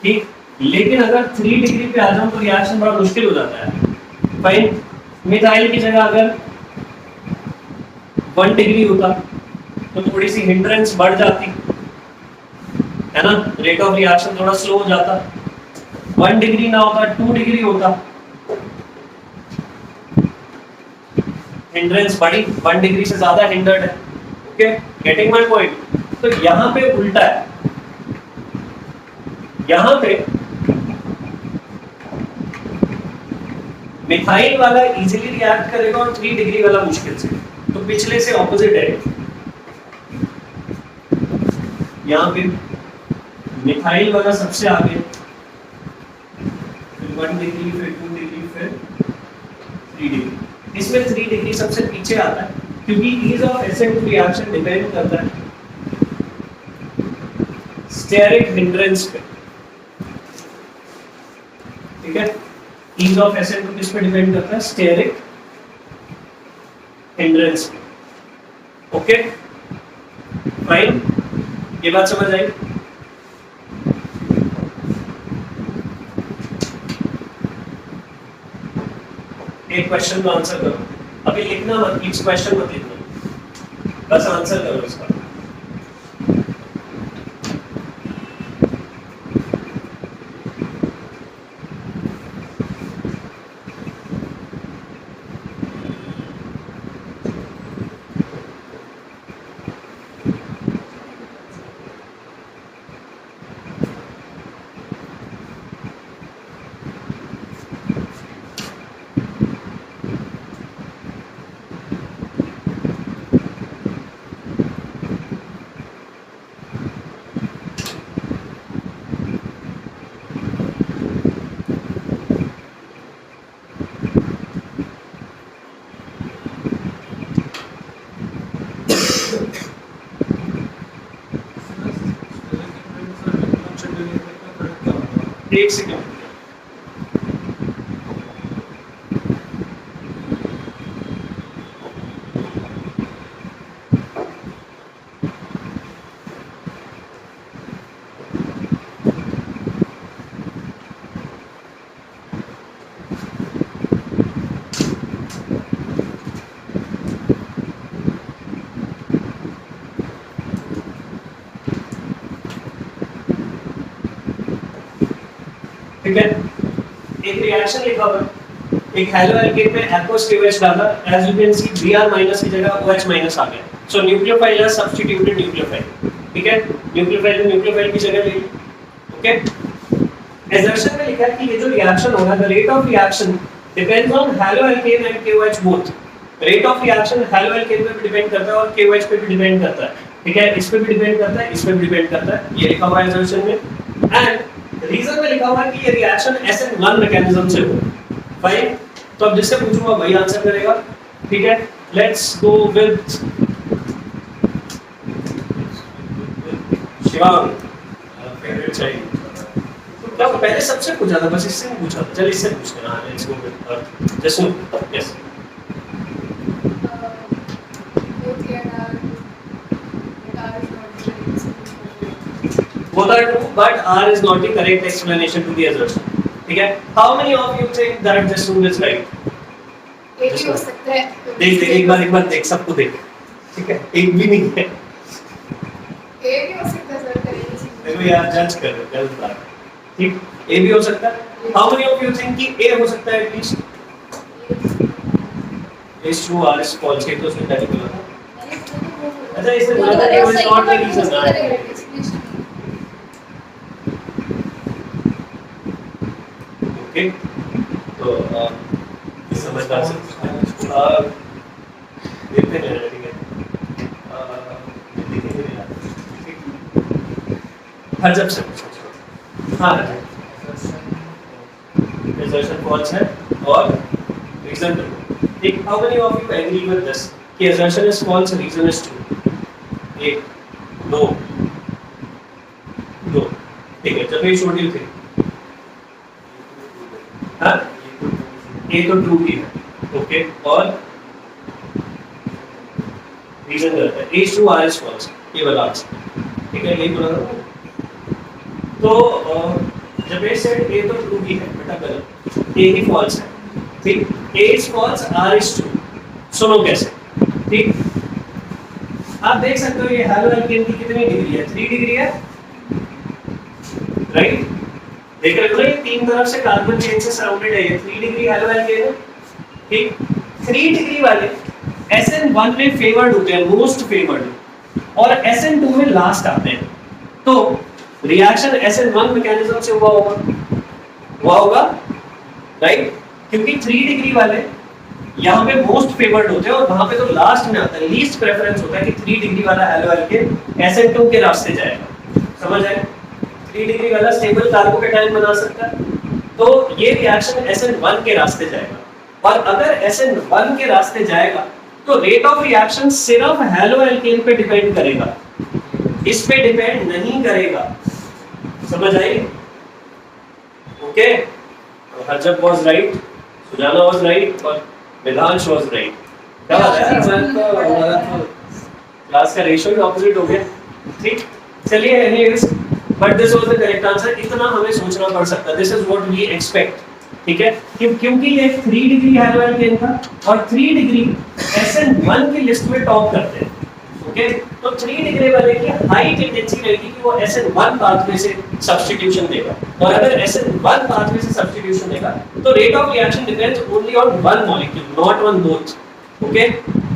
A: ठीक। लेकिन अगर 3 डिग्री पे आ जाऊं तो रिएक्शन बड़ा मुश्किल हो जाता है। फाइन, मिथाइल की जगह अगर 1 डिग्री होता तो थोड़ी सी हिंड्रेंस बढ़ जाती है ना, रेट ऑफ रिएक्शन थोड़ा स्लो हो जाता। 1 डिग्री ना होता, 2 डिग्री होता, हिंड्रेंस बढ़ी, 1 डिग्री से ज्यादा हिंडर्ड है, ओके गेटिंग माय पॉइंट। तो यहां पे उल्टा है, यहां पे मिथाइल वाला इजीली रिएक्ट करेगा और 3 डिग्री वाला मुश्किल से, तो पिछले से ऑपोजिट है। यहां पे मिथाइल वाला सबसे आगे, फिर 1 डिग्री, फिर 2 डिग्री, फिर 3 डिग्री। इसमें 3 डिग्री सबसे पीछे आता है क्योंकि ease of acid reaction depend करता है स्टेरिक हिंड्रेंस पे, ठीक है। ईज ऑफ एसिड किस पे डिपेंड करता है, स्टेरिक हिंड्रेंस पे, ओके फाइन। ये बात समझ आई। एक क्वेश्चन का आंसर करो, अभी लिखना मत, प्लीज क्वेश्चन मत लिखना, बस आंसर करो इसका। एक सेकंड, ठीक है। एक रिएक्शन लिखा हुआ है, एक हेलो एल्केन में एक्वस KOH डाला, as you can see Br minus की जगह OH माइनस आ गया, so nucleophile has substituted nucleophile, ठीक है। न्यूक्लियोफाइल की जगह ले ली, ओके। एजर्शन में लिखा है कि ये जो रिएक्शन होगा, the rate of reaction depends on halo alkane and KOH both. Rate of reaction halo alkane पे भी डिपेंड करता है और KOH पे भी डिपेंड करता है, ठीक है। इस पे भी डिपेंड करता है, इस पे भी डिपेंड करता है, ये लिखा हुआ है एजर्शन में। एंड रीजन में लिखा हुआ है कि ये रिएक्शन SN1 मैकेनिज्म से हो, फाइन। तो अब जिससे पूछूंगा वही आंसर करेगा, ठीक है। Let's go with Shivang, favourite चाहिए तो पहले सबसे पूछा था, बस इससे नहीं पूछा था, चल इससे पूछते हैं। Let's go with Jasu, yes. Both are true, but R is not the correct explanation to the assertion. ठीक है? How many of you think that this rule is right?
B: एक ही हो सकता है।
A: देख एक बार देख, सबको देख, ठीक है? एक भी नहीं है।
B: एक ही हो सकता है सर, करेंगे।
A: देखो यार, जज कर रहे हो, गलत बात है, ठीक? A भी हो सकता है। How many of you think कि A हो सकता है at least? Is true, R is false, ये तो उसने पहले बोला था। अच्छा, इसने बोला था कि it's not the reason। Okay, तो समझदार से देखते हैं, ठीक है। हर जब से हाँ, assertion false है और reason true। ठीक, how many of you agree with this कि assertion is false, reason is true? एक, दो, ठीक है, चलो What we showed you थे? हाँ? ये तो ट्रू ही है, ओके, और रीजन करते हैं H true R is false, ये वाला आंसर, ठीक है, यही बोला था। तो जब ये सेट A तो ट्रू ही है, बेटा गलत, A ही false है, ठीक, A is false, R is true, सुनो कैसे, ठीक, आप देख सकते हो ये हेलो एल्केन की कितनी डिग्री है, 3 डिग्री है, राइट, देख रहे हो ये तीन तरफ से कार्बन चेन से सराउंडेड है, ये 3 डिग्री हेलो एल्केन है, ठीक, 3 डिग्री वाले SN1 में फेवर्ड होते हैं, मोस्ट फेवर्ड, और SN2 में लास्ट आते हैं, तो रिएक्शन SN1 मैकेनिज्म से हुआ होगा, राइट, क्योंकि 3 डिग्री वाले यहाँ पे मोस्ट फेवर्ड होते हैं और वहां पे तो लास्ट में आता है, लीस्ट प्रेफरेंस होता है कि 3 डिग्री वाला हेलो एल्केन SN2 के रास्ते जाएगा, समझ आए, 3 डिग्री वाला स्टेबल कार्बोकेटायन बना सकता है, तो ये रिएक्शन SN1 के रास्ते जाएगा, और अगर SN1 के रास्ते जाएगा तो रेट ऑफ रिएक्शन सिर्फ हेलो एल्केन पे डिपेंड करेगा, इस पे डिपेंड नहीं करेगा, समझ आई, okay, Harjab was right, Sujana was right और विधांश वाज राइट, क्या बात है हमारा तो क्लास का रेशियो भी ऑपोजिट हो गया, ठीक, चलिए anyways, but this was the correct answer, इतना हमें सोचना पड़ सकता है, this is what we expect, ठीक है, क्योंकि ये 3 डिग्री हेलो एल्केन था और 3 डिग्री SN1 की लिस्ट में टॉप करते हैं, ओके, तो 3 डिग्री वाले की हाई टेंडेंसी रहेगी कि वो SN1 पाथवे से सब्स्टिट्यूशन देगा, और अगर SN1 पाथवे से सब्स्टिट्यूशन देगा तो rate of reaction depends only on one molecule, not on both, okay,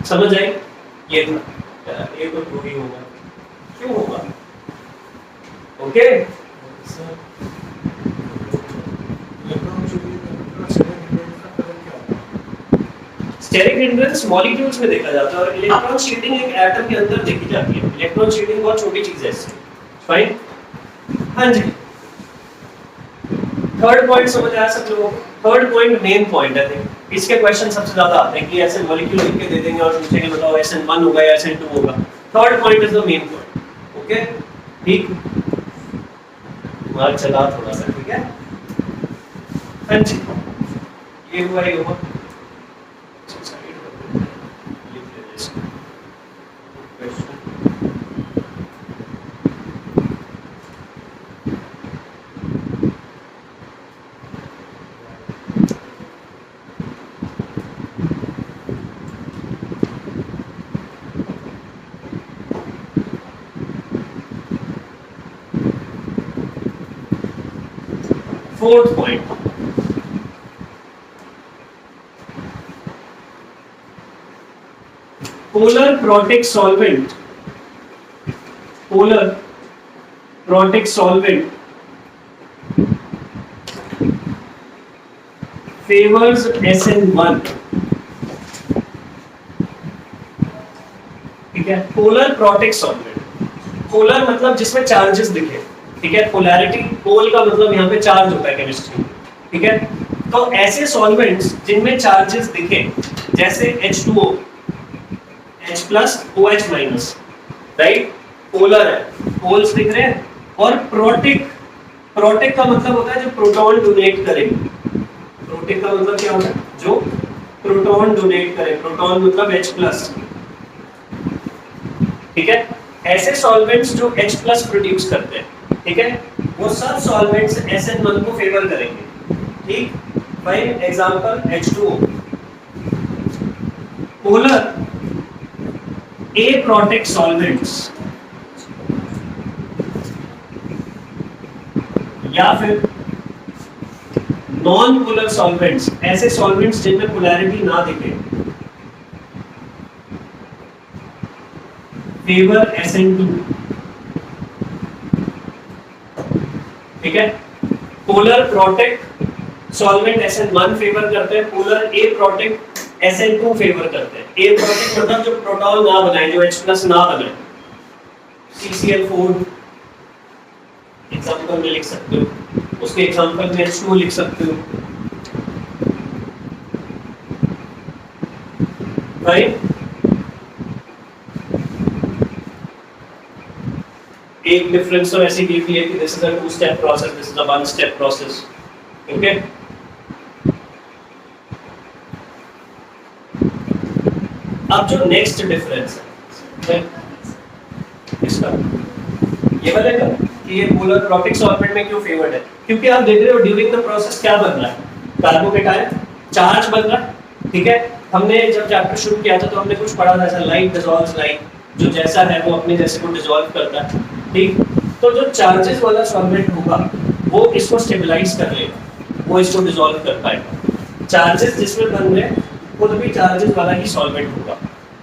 A: समझ आए, ये था, ये तो ट्रू ही होगा, क्यों होगा, ओके, स्टेरिक हिंड्रेंस मॉलिक्यूल्स में देखा जाता है और इलेक्ट्रॉन शील्डिंग एक एटम के अंदर देखी जाती है, इलेक्ट्रॉन शील्डिंग बहुत छोटी चीज है इससे, फाइन, हाँ जी, थर्ड पॉइंट समझ आया सब लोगों को, थर्ड पॉइंट मेन पॉइंट है, इसके क्वेश्चन सबसे ज्यादा आते हैं कि ऐसे मॉलिक्यूल लिख के दे देंगे और पूछेंगे बताओ SN1 होगा या SN2 होगा, third point is the main point, okay, ठीक, मार्क चला थोड़ा सा, ठीक है, हाँ जी, ये हुआ ही हुआ, fourth point, polar protic solvent, polar protic solvent favours SN1, ठीक है, पोलर प्रोटिक सॉल्वेंट, पोलर मतलब जिसमें चार्जेस दिखे, ठीक है, पोलैरिटी, पोल का मतलब यहाँ पे चार्ज होता है केमिस्ट्री, ठीक है, तो ऐसे सॉल्वेंट्स जिनमें चार्जेस दिखे, जैसे H2O, H+ OH-, right, polar है, पोल्स दिख रहे हैं, और प्रोटिक, प्रोटिक का मतलब होता है जो प्रोटॉन डोनेट करे, प्रोटिक का मतलब क्या होता है, जो प्रोटॉन डोनेट करे, प्रोटॉन मतलब H+, ठीक है, ऐसे सॉल्वेंट्स जो H+ प्रोड्यूस करते हैं, ठीक है, वो सब सॉल्वेंट्स SN1 को फेवर करेंगे, ठीक, for example H2O, polar A protic solvents या फिर नॉन पोलर सॉल्वेंट्स, ऐसे सॉल्वेंट्स जिनमें पोलैरिटी ना दिखे, फेवर SN2, ठीक है, polar protic solvent SN1 favour करते हैं, polar A protic SN2 favour करते हैं, A प्रोटिक मतलब जो प्रोटॉन ना बनाए, जो H+ ना बनाए, CCl4 एग्जांपल में लिख सकते हो, उसके एग्जांपल में H2 लिख सकते हो, राइट, एक डिफरेंस तो ऐसे गिव है कि this is a two step process, this is a one step process. Okay, अब जो नेक्स्ट डिफरेंस है इसका, ये वाले का कि ये पोलर प्रोटिक सॉल्वेंट में क्यों फेवर्ड है, क्योंकि आप देख रहे हो ड्यूरिंग द प्रोसेस क्या बन रहा है, कार्बोकेटायन चार्ज बन रहा है. ठीक है, हमने जब चैप्टर शुरू किया था तो हमने कुछ पढ़ा था ऐसा, लाइट डिसॉल्व्स लाइट, जो जैसा है वो अपने जैसे को डिसॉल्व करता है. ठीक, तो जो चार्जेस वाला सॉल्वेंट होगा वो इसको स्टेबलाइज कर लेगा, वो इसको डिसॉल्व कर पाएगा. चार्जेस जिसमें बन रहे हैं खुद भी चार्जेस वाला ही सॉल्वेंट होगा.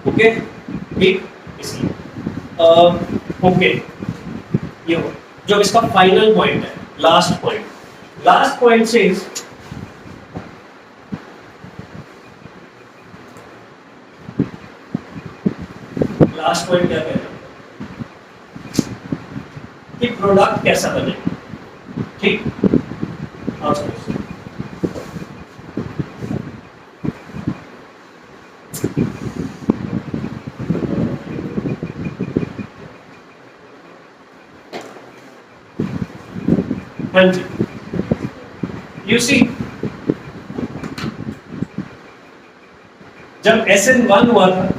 A: ओके, ठीक, इसलिए ओके, ये हो जो इसका फाइनल पॉइंट है, लास्ट पॉइंट से लास्ट पॉइंट क्या कहता है कि प्रोडक्ट कैसा बने. ठीक, आप समझो. हाँ जी, यू सी, जब SN1 हुआ था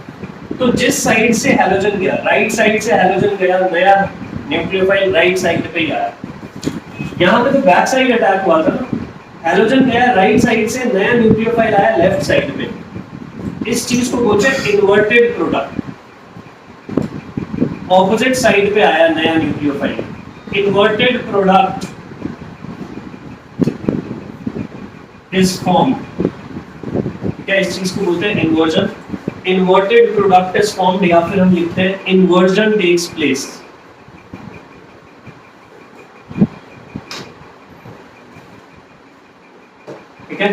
A: तो जिस साइड से हैलोजन गया, राइट साइड से हैलोजन गया, नया न्यूक्लियोफाइल राइट साइड पे ही आया. यहाँ पे तो बैक साइड अटैक हुआ था ना, हैलोजन गया राइट साइड से, नया न्यूक्लियोफाइल आया लेफ्ट साइड पे. इस चीज को बोलते हैं इन्वर्टेड प्रोडक्ट. ऑपोजिट साइड पे आया नया nucleophile, inverted product is formed. क्या इस चीज को बोलते हैं inversion. Inverted product is formed, या फिर हम लिखते हैं इन्वर्जन टेक्स प्लेस. ठीक है,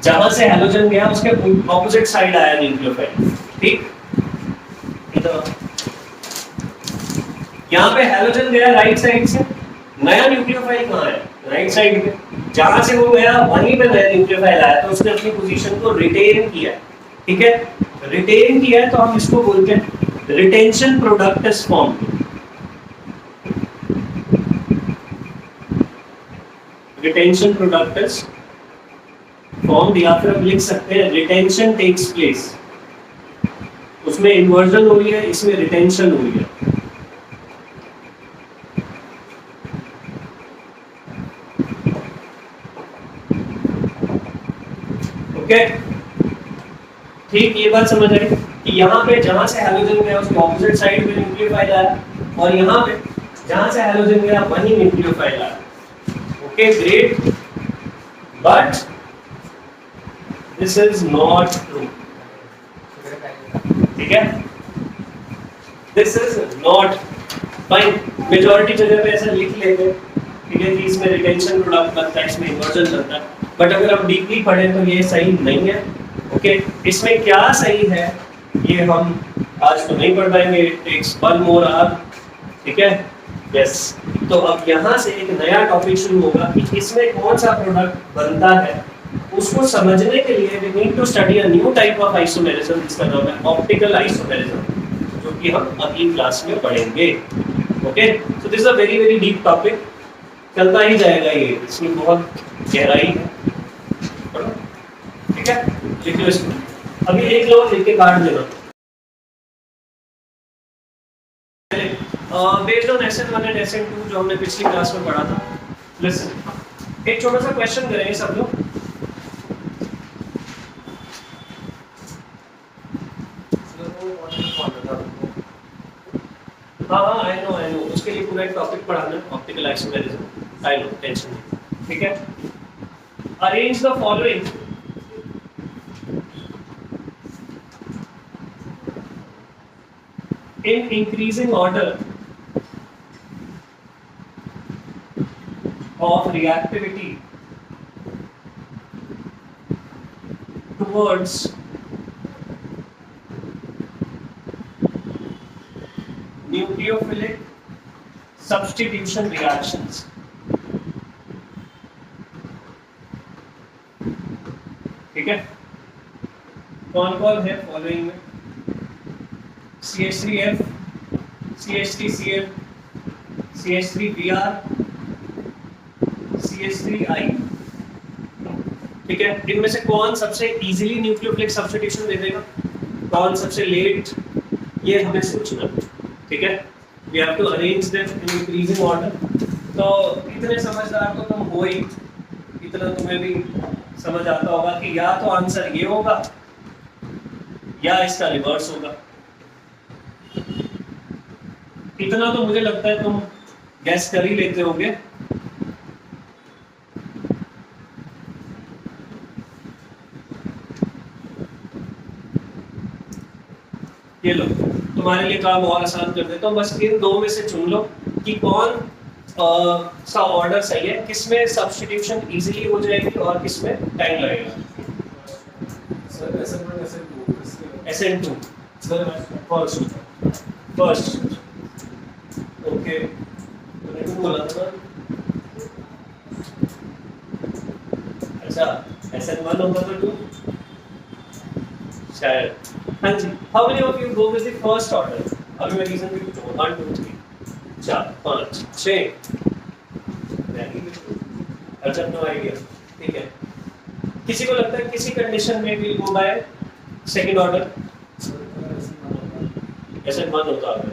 A: जहां से हैलोजन गया उसके ऑपोजिट साइड आया न्यूक्लियोफाइल. ठीक, यहाँ पे हैलोजन गया राइट साइड से, नया न्यूक्लियोफाइल कहाँ है, राइट साइड पे. जहां से वो गया वहीं पे नया न्यूक्लियोफाइल आया, तो उसने अपनी पोजीशन को रिटेन किया. ठीक है, रिटेन किया है तो हम इसको बोलते हैं retention product is formed. Retention product is formed, या फिर हम लिख सकते हैं रिटेंशन टेक्स प्लेस. उसमें इन्वर्जन हुई है, इसमें रिटेंशन हुई है. ओके, ठीक, ये बात समझ आई कि यहाँ पे जहां से हैलोजन गया उसके ऑपोजिट साइड में न्यूक्लियोफाइल आया, और यहाँ पे जहां से हैलोजन गया वहीं न्यूक्लियोफाइल आया. Okay, great, but this is not true. ठीक है, this is not fine. Majority जगह पे ऐसा लिख लेते हैं, ठीक है, कि इसमें रिटेंशन प्रोडक्ट बनता है, इसमें इन्वर्जन बनता है, बट अगर हम डीपली पढ़ें तो ये सही नहीं है. ओके, इसमें क्या सही है ये हम आज तो नहीं पढ़ पाएंगे, it takes one more hour. ठीक है, यस. तो अब यहाँ से एक नया टॉपिक शुरू होगा कि इसमें कौन सा प्रोडक्ट बनता है. उसको समझने के लिए we need to study a new type of isomerism, जिसका नाम है ऑप्टिकल आइसोमेरिज्म, जो कि हम अगली क्लास में पढ़ेंगे. Okay, so this is a very very deep topic, चलता ही जाएगा ये, इसमें बहुत गहराई है. ठीक है, लिखो इसको, अभी एक लो लिख के काट देना. Based on SN1 and SN2 जो हमने पिछली क्लास में पढ़ा था, लिसन, एक छोटा सा क्वेश्चन करेंगे सब लोग. हाँ, आई नो, उसके लिए पूरा एक टॉपिक पढ़ाना है, optical isomerism. I know, tension नहीं. ठीक है, arrange the following in increasing order of reactivity towards nucleophilic substitution reactions. ठीक है, कौन कौन है फॉलोइंग में? CH3F, CH3Cl, CH3Br, CH3I, ठीक है। इनमें से कौन सबसे इजीली न्यूक्लियोफिलिक सब्स्टिट्यूशन दे देगा, कौन सबसे लेट, ये हमें सोचना, ठीक है। We have to arrange them in increasing order. तो इतने समझदार तो तुम हो ही, इतना तुम्हें भी समझ आता होगा कि या तो आंसर ये होगा या इसका रिवर्स होगा। इतना तो मुझे लगता है तुम गैस कर ही लेते होगे। ये लो, तुम्हारे लिए काम और आसान कर देता हूँ। बस इन दो में से चुन लो कि कौन सा ऑर्डर सही है, किसमें सब्स्टिट्यूशन इजीली हो जाएगी और किसमें टाइम लगेगा।
C: Sir
A: SN2
C: sir
A: first, okay, मैंने तो बोला था ना। अच्छा, SN1 होगा तो 2 शायद। हाँ जी, how many of you go with the first order? अभी मैं रीजन भी पूछूंगा, 1 2 3 4 5 6। अच्छा, नो आइडिया, ठीक है। किसी को लगता है किसी कंडीशन में will go by second order? SN1 होता है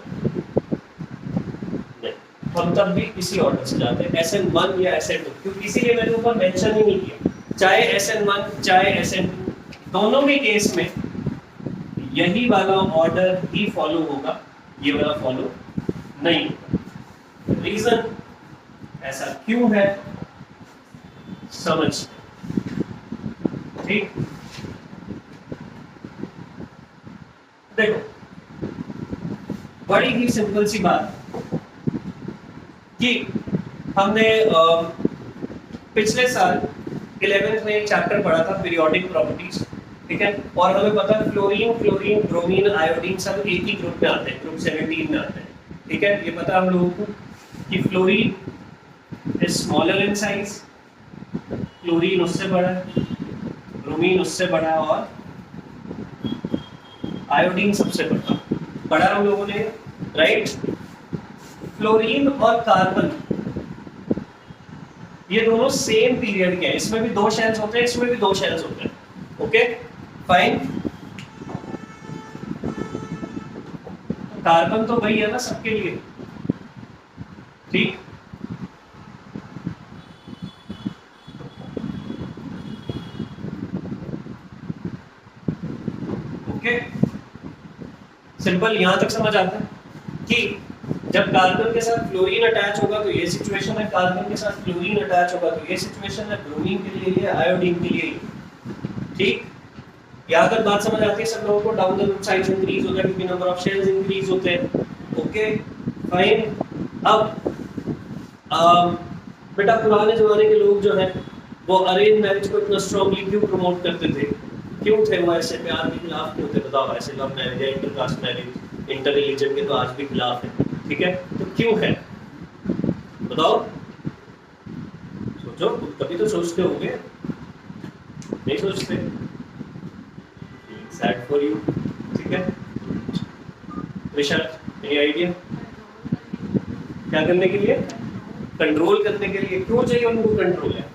A: नहीं, हम तब भी इसी ऑर्डर से जाते हैं, SN1 या SN2, क्योंकि इसीलिए मैंने ऊपर मेंशन ही नहीं किया। चाहे SN1 चाहे SN2, दोनों के केस में यही वाला ऑर्डर ही फॉलो होगा, ये वाला फॉलो नहीं होगा। रीजन ऐसा क्यों है, समझ, ठीक। देखो, बड़ी ही सिंपल सी बात कि हमने पिछले साल 11th में एक चैप्टर पढ़ा था पीरियोडिक प्रॉपर्टीज, ठीक है। और हमें पता है फ्लोरीन, क्लोरीन, ब्रोमीन, आयोडीन सब एक ही ग्रुप में आते हैं, ग्रुप 17 में आते हैं, ठीक है। ये पता हम लोगों को कि fluorine is smaller in size, chlorine उससे बड़ा है, ब्रोमीन उससे बड़ा है और आयोडीन सबसे बड़ा पढ़ा हम लोगों ने, राइट। फ्लोरीन और कार्बन ये दोनों सेम पीरियड के हैं, इसमें भी 2 शेल्स होते हैं, इसमें भी 2 शेल्स होते हैं, ओके फाइन। कार्बन तो वही है ना सबके लिए, ठीक। ओके, सिंपल, यहां तक समझ आता है कि जब कार्बन के साथ फ्लोरीन अटैच होगा तो ये सिचुएशन है, कार्बन के साथ फ्लोरीन अटैच होगा तो ये सिचुएशन है, ब्रोमीन के लिए ये, आयोडीन के लिए, ठीक। यहाँ तक बात समझ आती है सब लोगों को? Down the root size increase होता है क्योंकि नंबर ऑफ शेल्स इंक्रीज होते हैं, ओके फाइन। अब बेटा पुराने जमाने के लोग जो है वो अरेंज मैरिज को इतना स्ट्रांगली क्यों प्रमोट करते थे, क्यों थे वो ऐसे प्यार के खिलाफ क्यों थे? बताओ, ऐसे लव मैरिज या इंटरकास्ट मैरिज, इंटर रिलीजन के तो आज भी खिलाफ है, ठीक है। तो क्यों है बताओ, सोचो, कभी तो सोचते होंगे, नहीं सोचते? सैड फॉर यू, ठीक है। विशाल, एनी आइडिया? क्या करने के लिए? कंट्रोल करने के लिए। क्यों चाहिए उनको कंट्रोल है?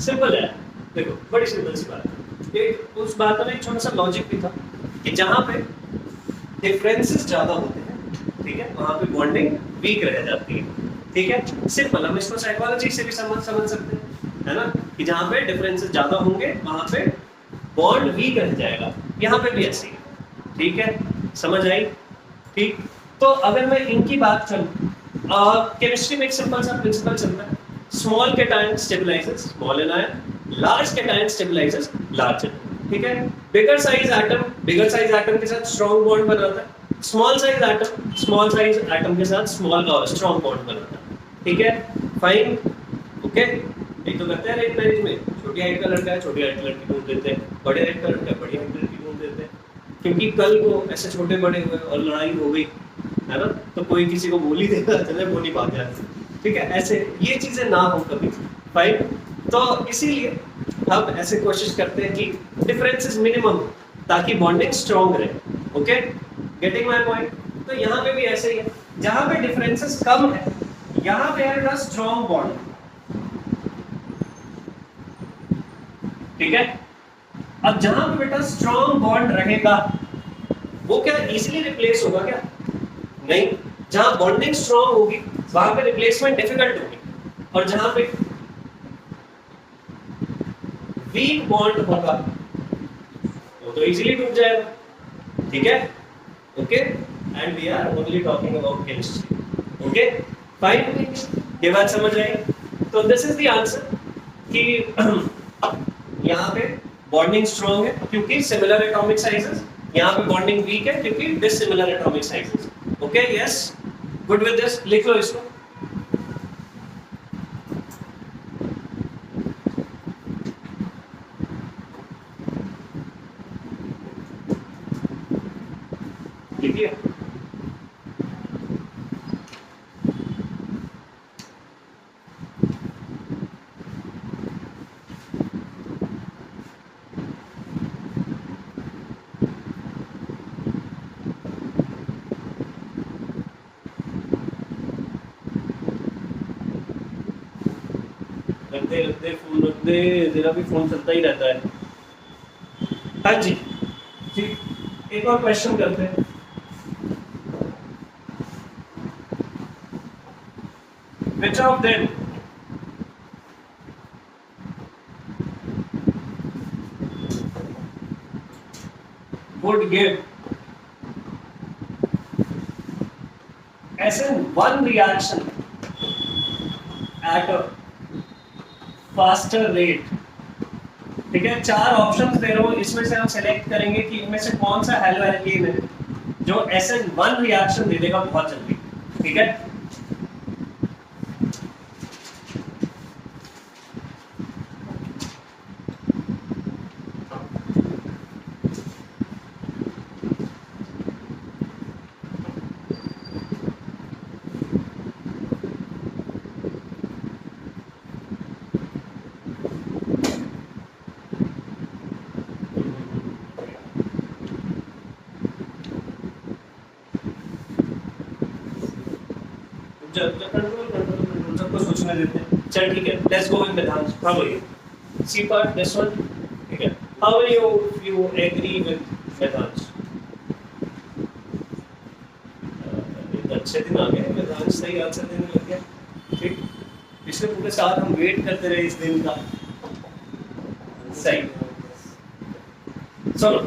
A: सिंपल है, देखो बड़ी सिंपल सी बात है। एक उस बात में एक छोटा सा लॉजिक भी था कि जहाँ पे डिफरेंसेस ज्यादा होते हैं, ठीक है, वहाँ पे बॉन्डिंग वीक रह जाती है, ठीक है। सिंपल, हम इसको साइकोलॉजी से भी समझ सकते हैं, है ना, कि जहाँ पे डिफरेंसेस ज्यादा होंगे वहाँ पे बॉन्ड वीक रह जाएगा। यहाँ पे भी ऐसे ही, ठीक है, समझ आई? ठीक। तो अगर मैं इनकी बात करूँ, केमिस्ट्री में एक सिंपल सा प्रिंसिपल चलता है, small cation stabilises small anion, large cation stabilises large anion, ठीक है। बिगर साइज एटम के साथ स्ट्रॉन्ग बॉन्ड बनाता है, स्मॉल साइज एटम के साथ स्ट्रॉन्ग बॉन्ड बनाता है, ठीक है, फाइन, ओके। एक तो करते हैं रेट मैरिज में, छोटी हाइट का लड़का है छोटी हाइट की लड़की ढूंढ देते हैं, बड़े हाइट का लड़का है बड़ी हाइट की लड़की ढूंढ देते हैं, क्योंकि कल को ऐसे छोटे बड़े हुए और लड़ाई हो गई, है ना, तो कोई किसी को बोली देगा, चले बोली भाग जाती, ठीक है। ऐसे ये चीजें ना हो कभी, फाइन। तो इसीलिए हम ऐसे कोशिश करते हैं कि डिफरेंसेस मिनिमम ताकि बॉन्डिंग स्ट्रॉन्ग रहे। Okay, getting my point? तो यहाँ पे भी ऐसे ही है, जहाँ पे डिफरेंसेस कम है यहाँ पे है स्ट्रॉन्ग बॉन्ड। ठीक है, अब जहां पे बेटा स्ट्रॉन्ग बॉन्ड रहेगा वो क्या इजीली रिप्लेस होगा क्या? नहीं, जहां बॉन्डिंग स्ट्रॉन्ग होगी वहां पे रिप्लेसमेंट डिफिकल्ट होगी, और जहां पे वीक बॉन्ड होगा वो तो इजीली टूट जाएगा। ठीक है, okay, and we are only talking about chemistry. Okay fine, ये बात समझ आई? तो दिस इज द आंसर कि यहाँ पे बॉन्डिंग स्ट्रॉन्ग है क्योंकि सिमिलर एटॉमिक साइजेस, यहाँ पे बॉन्डिंग वीक है क्योंकि dissimilar atomic sizes. Okay, yes, good with this, लिख लो इसको। लिखिए। रख दे फोन, रख दे, तेरा भी फोन चलता ही रहता है। हाँ जी, ठीक, एक और क्वेश्चन करते हैं। Which of them would give SN1 reaction at a faster rate? ठीक है, चार ऑप्शंस दे रहा हूं, इसमें से हम सेलेक्ट करेंगे कि इनमें से कौन सा हैलोएल्केन है जो SN1 रिएक्शन दे देगा बहुत जल्दी। ठीक है, कंट्रोल सबको सोचने देते हैं। चल ठीक है, let's go with Vedansh. How are you? C part, this one. ठीक है, how are you agree with Vedansh? अच्छे दिन आ गए, वेदांश सही आंसर देने लग गया। ठीक, पिछले पूरे साल हम वेट करते रहे इस दिन का। सही, सुनो,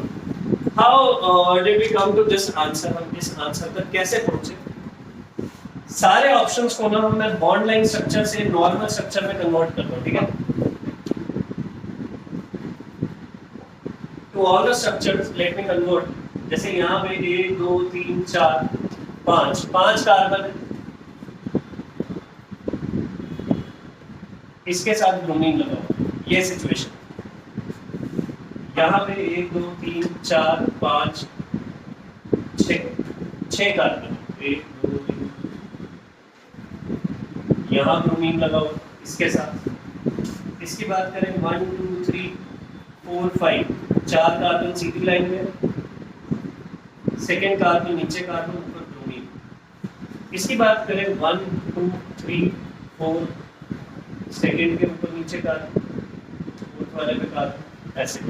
A: how did we come to this answer? हम इस आंसर तक कैसे पहुंचे? सारे ऑप्शंस को ना मैं बॉन्ड लाइन स्ट्रक्चर से नॉर्मल स्ट्रक्चर में कन्वर्ट करता हूं। ठीक है, to all the structures let me convert. जैसे यहाँ पे 1 2 3 4 5 5 कार्बन है, इसके साथ ब्रोमीन लगाओ, ये सिचुएशन। यहाँ पे 1 2 3 4 5 6 कार्बन, 1 2 3, यहाँ ब्रोमीन लगाओ इसके साथ। इसकी बात करें 1 2 3 4 5, 4 कार्बन सीधी लाइन में, सेकेंड कार्बन नीचे कार्बन ऊपर ब्रोमीन। इसकी बात करें 1 2 3 4, सेकेंड के ऊपर नीचे कार्बन, फोर्थ वाले पे कार्बन, ऐसे।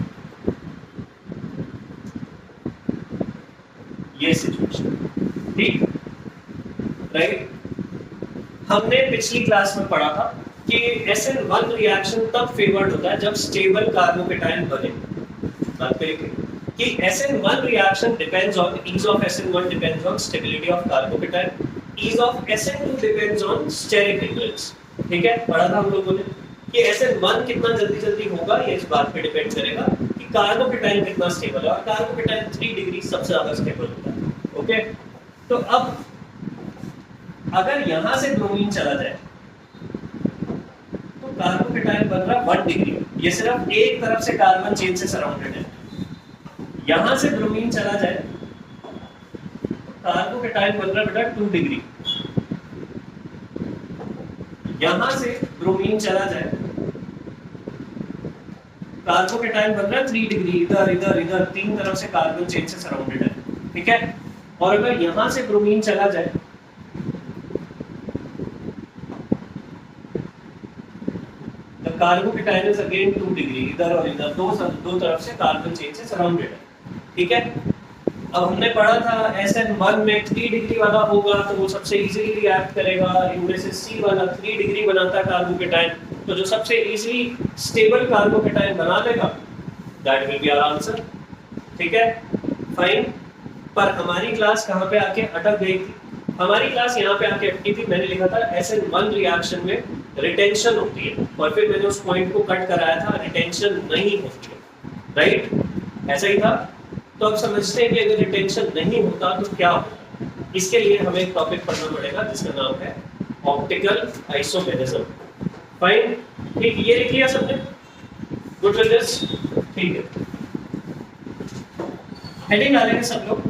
A: ये सिचुएशन, ठीक, राइट। हमने पिछली क्लास में पढ़ा था कि SN1 रिएक्शन तब फेवर्ड होता है जब स्टेबल कार्बोकेटायन बने। बात करेंगे कि SN1 reaction depends on ease of SN1 depends on stability of carbocation, ease of SN2 depends on steric equivalence। ठीक है, पढ़ा था हम लोगों ने कि SN1 कितना जल्दी जल्दी होगा ये इस बात पे डिपेंड करेगा कि कार्बोकेटायन कितना स्टेबल है, और कार्बोकेटायन 3 डिग्री सबसे ज्यादा स्टेबल होता है। ओके, तो अब अगर यहां से ब्रोमीन चला जाए तो कार्बोकेटायन बन रहा 1 डिग्री, ये सिर्फ एक तरफ से कार्बन चेन से सराउंडेड है। यहां से ब्रोमीन चला जाए कार्बोकेटायन बन रहा बेटा 2 डिग्री, यहां से ब्रोमीन चला जाए कार्बोकेटायन बन रहा है 3 डिग्री, इधर इधर इधर तीन तरफ से कार्बन चेन से सराउंडेड है, ठीक है। और अगर यहां से ब्रोमीन चला जाए the carbocation is again 2 degree, इधर और इधर दो तरफ से कार्बन चेन से सराउंडेड है, ठीक है। अब हमने पढ़ा था SN1 में 3 डिग्री वाला होगा तो वो सबसे इजीली रिएक्ट करेगा, इनमें से C वाला 3 डिग्री बनाता है कार्बोकेटायन, तो जो सबसे इजीली स्टेबल कार्बोकेटायन बना देगा that will be our answer, ठीक है, फाइन। पर हमारी क्लास कहाँ पे आके अटक गई थी? हमारी क्लास यहाँ पे आके अटकी थी, मैंने लिखा था SN1 रिएक्शन में रिटेंशन होती है, और फिर मैंने उस पॉइंट को कट कराया था, रिटेंशन नहीं होती है, राइट, ऐसा ही था। तो अब समझते हैं कि अगर रिटेंशन नहीं होता तो क्या होता है। इसके लिए हमें एक टॉपिक पढ़ना पड़ेगा जिसका नाम है ऑप्टिकल आइसोमेरिज्म, फाइन, ठीक, ये लिख लिया सबने, गुड विद दिस, ठीक है। हेडिंग डालेंगे सब लोग,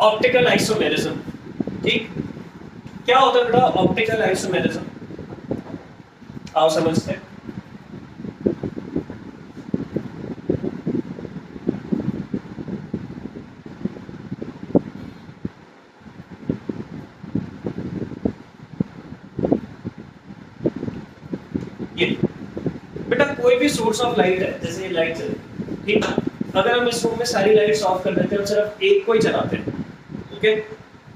A: ऑप्टिकल आइसोमेरिज्म, ठीक, क्या होता है बेटा ऑप्टिकल आइसोमेरिज्म? आओ समझते हैं। ये बेटा कोई भी सोर्स ऑफ लाइट है, जैसे ये लाइट चल, ठीक, अगर हम इस रूम में सारी लाइट्स ऑफ कर देते हैं और सिर्फ एक को ही चलाते हैं, ओके,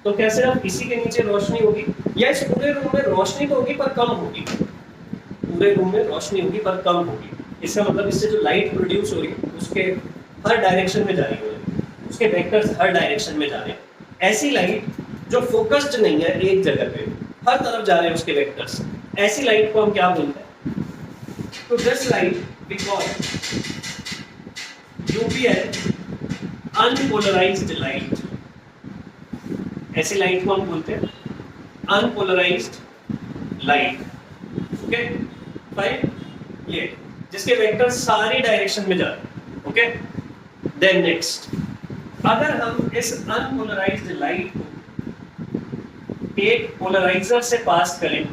A: तो क्या सिर्फ इसी के नीचे रोशनी होगी? या इस पूरे रूम में रोशनी तो होगी पर कम होगी, पूरे रूम में रोशनी होगी पर कम होगी। इसका मतलब इससे जो लाइट प्रोड्यूस हो रही है उसके हर डायरेक्शन में जा रही है, उसके वेक्टर्स हर डायरेक्शन में जा रहे हैं। ऐसी लाइट जो फोकस्ड नहीं है एक जगह पे, हर तरफ जा रहे हैं उसके वेक्टर्स, ऐसी लाइट को हम क्या बोलते हैं? तो this light we call UPL, unpolarised light. ऐसी लाइट को हम बोलते हैं अनपोलराइज्ड लाइट, ओके, फाइन, ये जिसके वेक्टर्स सारी डायरेक्शन में जा रहे हैं, ओके। देन नेक्स्ट, अगर हम इस अनपोलराइज्ड लाइट को एक पोलराइजर से पास करें,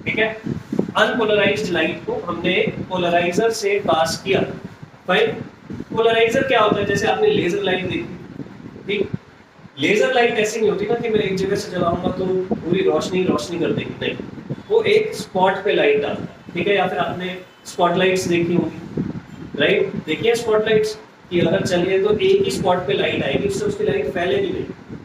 A: ठीक है, अनपोलराइज्ड लाइट को हमने पोलराइजर से पास किया, फाइन। पोलराइजर क्या होता है? जैसे आपने लेजर लाइट देखी, ठीक, लेजर लाइट ऐसी नहीं होती ना कि मैं एक जगह से जलाऊंगा तो पूरी रोशनी रोशनी कर देगी, नहीं, वो एक स्पॉट पे लाइट डालता है, ठीक है। या फिर आपने स्पॉटलाइट्स देखी होंगी, राइट, देखिए स्पॉटलाइट्स कि अगर चलिए तो एक ही स्पॉट पे लाइट आएगी, उससे उसकी लाइट फैलेगी नहीं।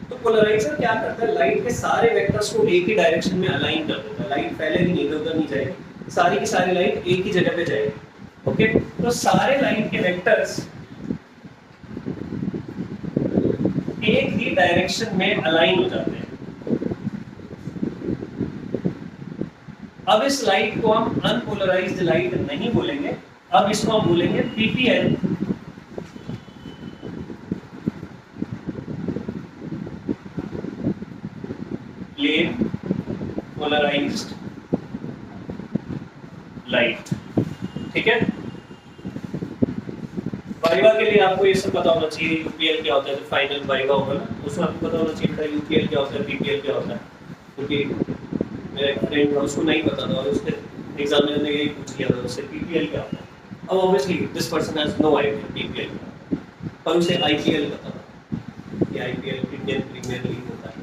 A: तो पोलराइजर क्या करता है? लाइट के सारे वेक्टर्स को एक ही डायरेक्शन में अलाइन कर देता है, लाइट फैलेगी नहीं, इधर उधर नहीं जाएगी, सारी की सारी लाइट एक ही जगह पे जाएगी, ओके। तो सारे लाइट के वेक्टर्स एक ही डायरेक्शन में अलाइन हो जाते हैं। अब इस लाइट को हम अनपोलराइज्ड लाइट नहीं बोलेंगे, अब इसको हम बोलेंगे PPL, प्लेन पोलराइज्ड लाइट, ठीक है। वाइवा के लिए आपको ये सब पता होना चाहिए, यूपीएल क्या होता है, जो फाइनल वाइवा होगा ना उसमें आपको पता होना चाहिए बेटा यूपीएल क्या होता है, पीपीएल क्या होता है, क्योंकि मेरा एक फ्रेंड था उसको नहीं पता था और उसने एग्जामिनर ने यही पूछ लिया था उससे पीपीएल क्या होता है। अब obviously this person has no idea PPL क्या, पर उसे आईपीएल पता था कि आईपीएल इंडियन प्रीमियर लीग होता है,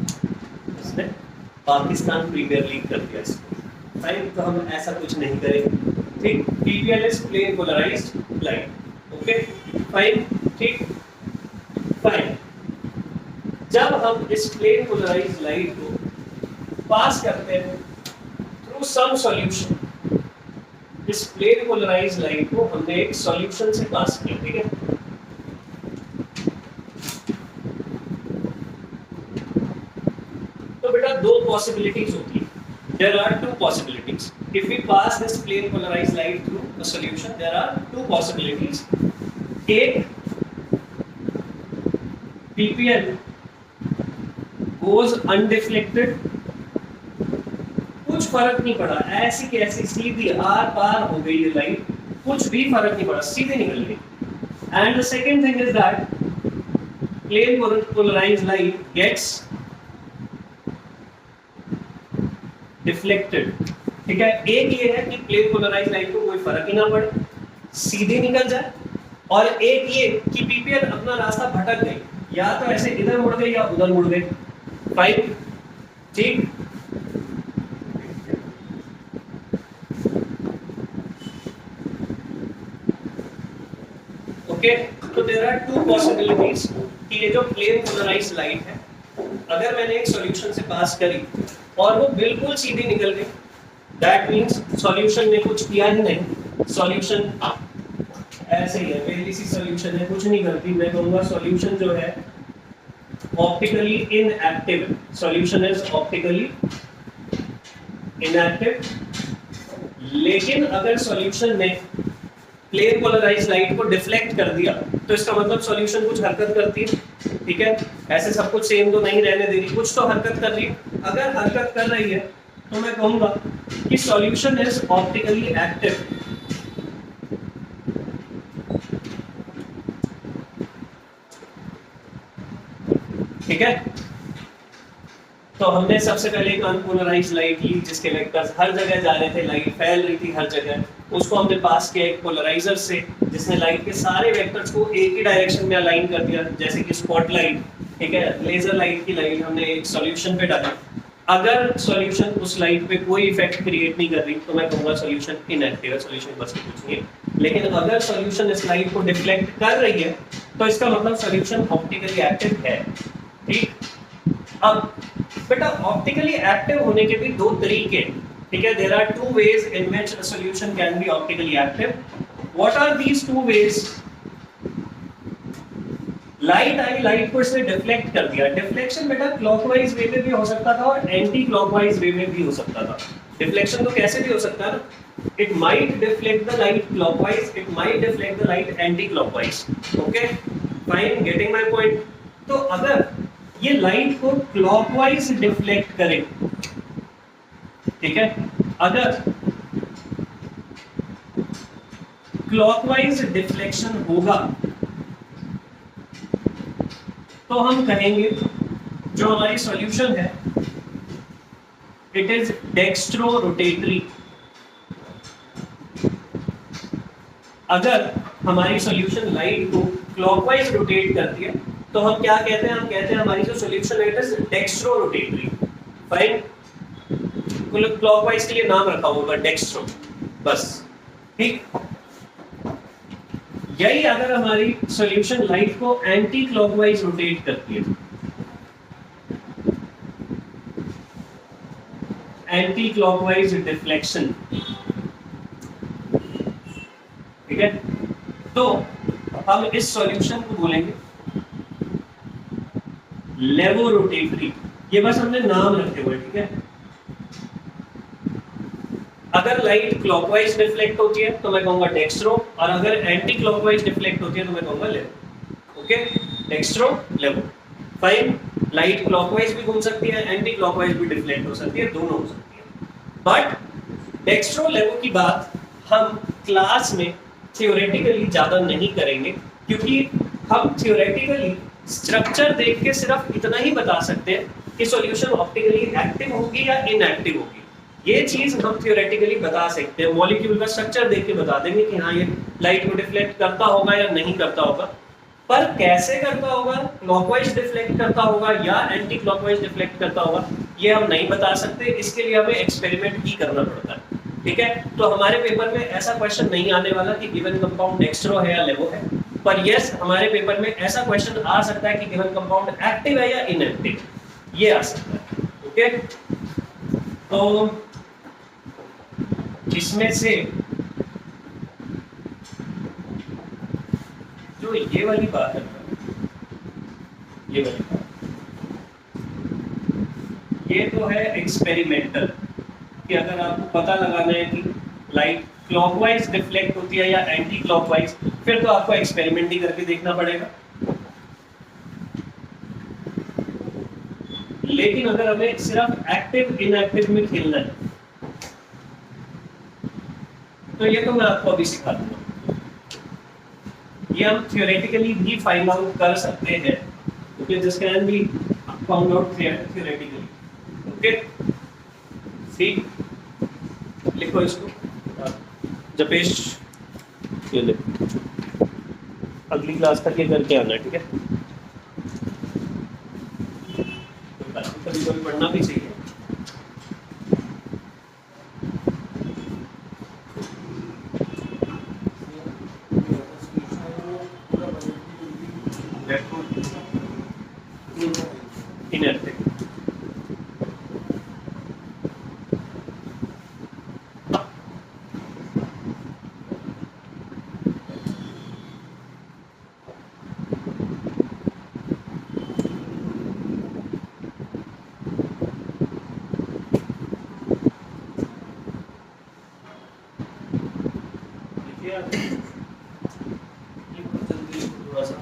A: उसने पाकिस्तान प्रीमियर लीग कर दिया इसको, फाइन। तो हम ऐसा कुछ नहीं करेंगे, ठीक। PPL is plane polarised light, okay, fine, ठीक, फाइन। जब हम इस प्लेन पोलराइज्ड लाइट को पास करते हैं थ्रू सम सॉल्यूशन, इस प्लेन पोलराइज्ड लाइट को हमने एक सॉल्यूशन से पास किया, ठीक है। तो बेटा दो पॉसिबिलिटीज होती है, there are two possibilities if we pass this plane polarized light through a solution, there are two possibilities. एक, PPL goes undeflected, कुछ कुछ फर्क नहीं पड़ा, ऐसी की ऐसी सीधी आर पार हो गई ये लाइट, कुछ भी फर्क नहीं पड़ा, सीधे निकल गई. And the second thing is that plane polarised light gets deflected. ठीक है, एक ये है कि प्लेन पोलराइज्ड लाइट को कोई फर्क ही ना पड़े, सीधे निकल जाए, और एक ये कि पीपीएल अपना रास्ता भटक गई, या तो ऐसे इधर मुड़ गई या उधर मुड़ गई. फाइन, ठीक. ओके, तो देयर आर टू पॉसिबिलिटीज कि ये जो प्लेन पोलराइज्ड लाइट है, अगर मैंने एक सॉल्यूशन से पास करी और वो बिल्कुल सीधी निकल गई, दैट मींस सॉल्यूशन ने कुछ किया ही नहीं, सॉल्यूशन ऐसे ही है, पहली सी सॉल्यूशन है, कुछ नहीं करती. मैं कहूंगा सॉल्यूशन जो है optically inactive, solution is optically inactive. लेकिन अगर सॉल्यूशन ने प्लेन पोलराइज्ड लाइट को डिफ्लेक्ट कर दिया, तो इसका मतलब सॉल्यूशन कुछ हरकत करती है. ठीक है, ऐसे सब कुछ सेम तो नहीं रहने दे रही, कुछ तो हरकत कर रही है. अगर हरकत कर रही है तो मैं कहूंगा कि सॉल्यूशन इज ऑप्टिकली एक्टिव. ठीक है, तो हमने सबसे पहले एक अनपोलराइज्ड लाइट ली जिसके वेक्टर्स हर जगह जा रहे थे, लाइट फैल रही थी हर जगह. उसको हमने पास किया एक पोलराइजर से जिसने लाइट के सारे वेक्टर्स को एक ही डायरेक्शन में अलाइन कर दिया, जैसे कि स्पॉटलाइट. ठीक है, लेजर लाइट की लाइट हमने एक सॉल्यूशन पे डाली. अगर सॉल्यूशन उस लाइट पे कोई इफेक्ट क्रिएट नहीं कर रही तो मैं कहूंगा सॉल्यूशन इनएक्टिव है, सॉल्यूशन बस कुछ नहीं है. लेकिन अगर सॉल्यूशन इस लाइट को डिफ्लेक्ट कर रही है तो इसका मतलब सॉल्यूशन ऑप्टिकली एक्टिव है. ठीक, अब बेटा ऑप्टिकली एक्टिव होने के भी दो तरीके. ठीक है, there are two ways in which a solution can be optically active. What are these two ways? Light आई, लाइट को इसने डिफ्लेक्ट कर दिया. डिफ्लेक्शन बेटा क्लॉकवाइज वे में भी हो सकता था और एंटी क्लॉकवाइज वे में भी हो सकता था. डिफ्लेक्शन तो कैसे भी हो सकता है ना, it might deflect the light clockwise, it might deflect the light anti-clockwise. Okay, fine, getting my point. तो अगर ये लाइट को क्लॉकवाइज डिफ्लेक्ट करे, ठीक है, अगर क्लॉकवाइज डिफ्लेक्शन होगा तो हम कहेंगे जो हमारी सॉल्यूशन है इट इज डेक्स्ट्रो रोटेटरी. अगर हमारी सॉल्यूशन लाइट को क्लॉकवाइज रोटेट करती है तो हम क्या कहते हैं? हम कहते हैं हमारी जो सॉल्यूशन है it is dextro rotatory. Fine, clockwise के लिए नाम रखा होगा डेक्स्ट्रो, बस. ठीक, यही अगर हमारी सॉल्यूशन लाइट को एंटी क्लॉकवाइज रोटेट करती है, एंटी क्लॉकवाइज डिफ्लेक्शन. ठीक है, तो हम इस सॉल्यूशन को बोलेंगे लेवो रोटेटरी. ये बस हमने नाम रखे हुए. ठीक है, अगर लाइट क्लॉकवाइज डिफ्लेक्ट होती है तो मैं कहूंगा डेक्स्ट्रो, और अगर एंटी क्लॉकवाइज डिफ्लेक्ट होती है तो मैं कहूंगा लेवो. ओके, डेक्स्ट्रो, लेवो. फाइन, लाइट क्लॉकवाइज भी घूम सकती है, एंटी क्लॉकवाइज भी डिफ्लेक्ट हो सकती है, दोनों हो सकती है. बट डेक्स्ट्रो लेवो की बात हम क्लास में थियोरेटिकली ज्यादा नहीं करेंगे, क्योंकि हम थियोरेटिकली स्ट्रक्चर देख के सिर्फ इतना ही बता सकते हैं कि सॉल्यूशन ऑप्टिकली एक्टिव होगी या इनएक्टिव होगी. ये चीज हम थियोरेटिकली बता सकते हैं, मॉलिक्यूल का स्ट्रक्चर देख के बता देंगे कि हाँ ये लाइट को डिफ्लेक्ट करता होगा या नहीं करता होगा. पर कैसे करता होगा, क्लॉकवाइज डिफ्लेक्ट करता होगा या एंटी क्लॉकवाइज डिफ्लेक्ट करता होगा, ये हम नहीं बता सकते. इसके लिए हमें एक्सपेरिमेंट ही करना पड़ता है. ठीक है, तो हमारे पेपर में ऐसा क्वेश्चन नहीं आने वाला कि गिवन कंपाउंड डेक्स्ट्रो है या लेवो है, पर यस हमारे पेपर में ऐसा क्वेश्चन आ सकता है कि गिवन कंपाउंड एक्टिव है या इनएक्टिव, ये आ सकता है. ओके, तो इसमें से जो ये वाली बात है, ये वाली बात, ये तो है एक्सपेरिमेंटल, कि अगर आपको पता लगाना है कि लाइट क्लॉकवाइज डिफ्लेक्ट होती है या एंटी क्लॉकवाइज, फिर तो आपको एक्सपेरिमेंट ही करके देखना पड़ेगा. लेकिन अगर हमें सिर्फ एक्टिव इनएक्टिव में खेलना है तो ये तो मैं आपको अभी सिखा दूंगा। ये हम थियोरेटिकली भी फाइंड आउट कर सकते हैं, okay, this can be found out theoretically, okay. C लिखो इसको, जपेश ये ले, अगली क्लास तक ये करके आना, ठीक है। कभी कभी पढ़ना भी चाहिए। इनएक्टिव थोड़ा सा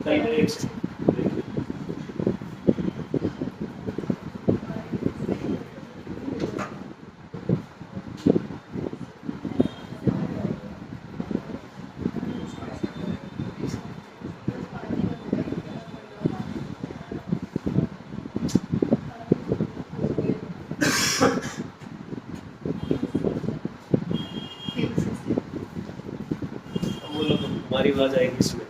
A: दे। एक सेकंड। बोलो तो तुम्हारी आवाज आएगी इसमें।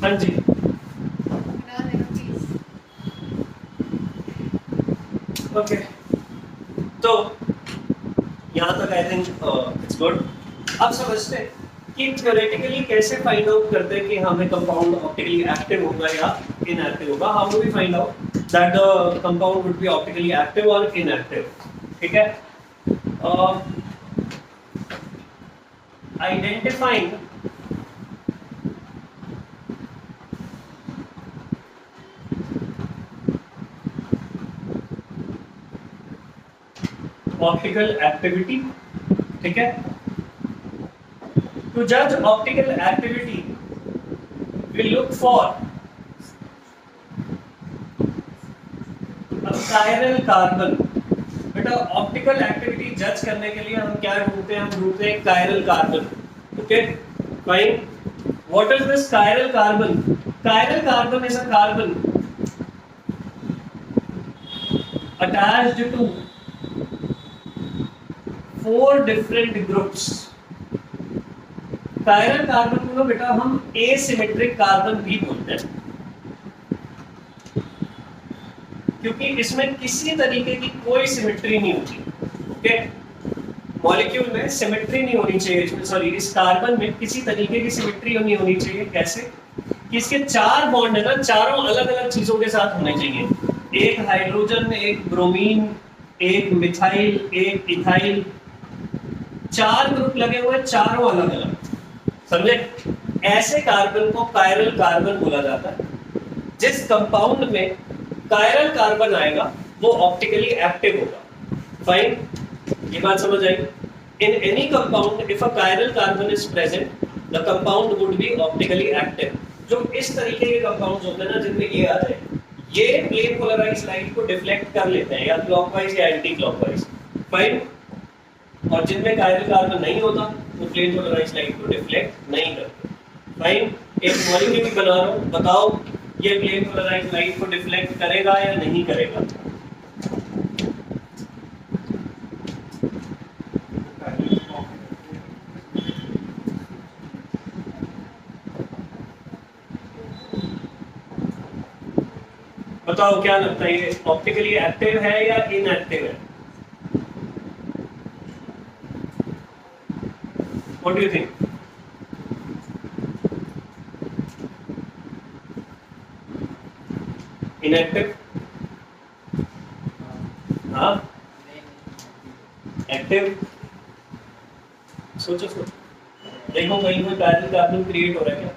A: हाँ जी,
B: बना देना प्लीज।
A: ओके, तो यहाँ तक आई थिंक इट्स गुड। अब समझते हैं कि थ्योरेटिकली कैसे फाइंड आउट करते हैं कि हमें कंपाउंड ऑप्टिकली एक्टिव होगा या इनएक्टिव होगा। How do we find out that the compound would be optically active और इनएक्टिव, ठीक है। आइडेंटिफाइंग ऑप्टिकल एक्टिविटी, ठीक है। टू जज optical activity we look for a chiral carbon. बेटा ऑप्टिकल एक्टिविटी जज करने के लिए हम क्या ढूंढते हैं? हम ढूंढते हैं chiral carbon, okay fine. What is this chiral carbon? Chiral carbon is a carbon attached to 4 different groups। Chiral carbon को बेटा हम एसिमेट्रिक कार्बन भी बोलते हैं, क्योंकि इसमें किसी तरीके की कोई सिमेट्री नहीं होती, ओके। मॉलिक्यूल में सिमेट्री नहीं होनी चाहिए, सॉरी इस कार्बन में किसी तरीके की सिमेट्री नहीं होनी चाहिए। कैसे? कि इसके 4 बॉन्ड है ना, चारों अलग अलग चीजों के साथ होने चाहिए। एक हाइड्रोजन, एक ब्रोमीन, एक मिथाइल, एक इथाइल, 4 ग्रुप लगे हुए, चारों अलग अलग, समझे? ऐसे कार्बन को कायरल कार्बन बोला जाता है। जिस कंपाउंड में कायरल कार्बन आएगा वो ऑप्टिकली एक्टिव होगा, फाइन। ये बात समझ आई? In any compound if a chiral carbon is present the compound would be optically active. जो इस तरीके के कंपाउंड्स होते हैं ना, जिनमें ये आ जाए, ये प्लेन पोलराइज लाइट को डिफ्लेक्ट कर लेते हैं या क्लॉकवाइज या एंटी क्लॉकवाइज, फाइन। और जिनमें कायरल कार्बन नहीं होता वो प्लेन पोलराइज लाइट को डिफ्लेक्ट नहीं करते, फाइन। एक मॉलिक्यूल बना रहा हूं, बताओ ये प्लेन पोलराइज लाइट को डिफ्लेक्ट करेगा या नहीं करेगा? बताओ क्या लगता है, ये ऑप्टिकली एक्टिव है या इनएक्टिव है? What do you think? Inactive? हाँ, एक्टिव? सोचो सोचो, देखो कहीं कोई पैरेलल कार्बन क्रिएट हो रहा है क्या?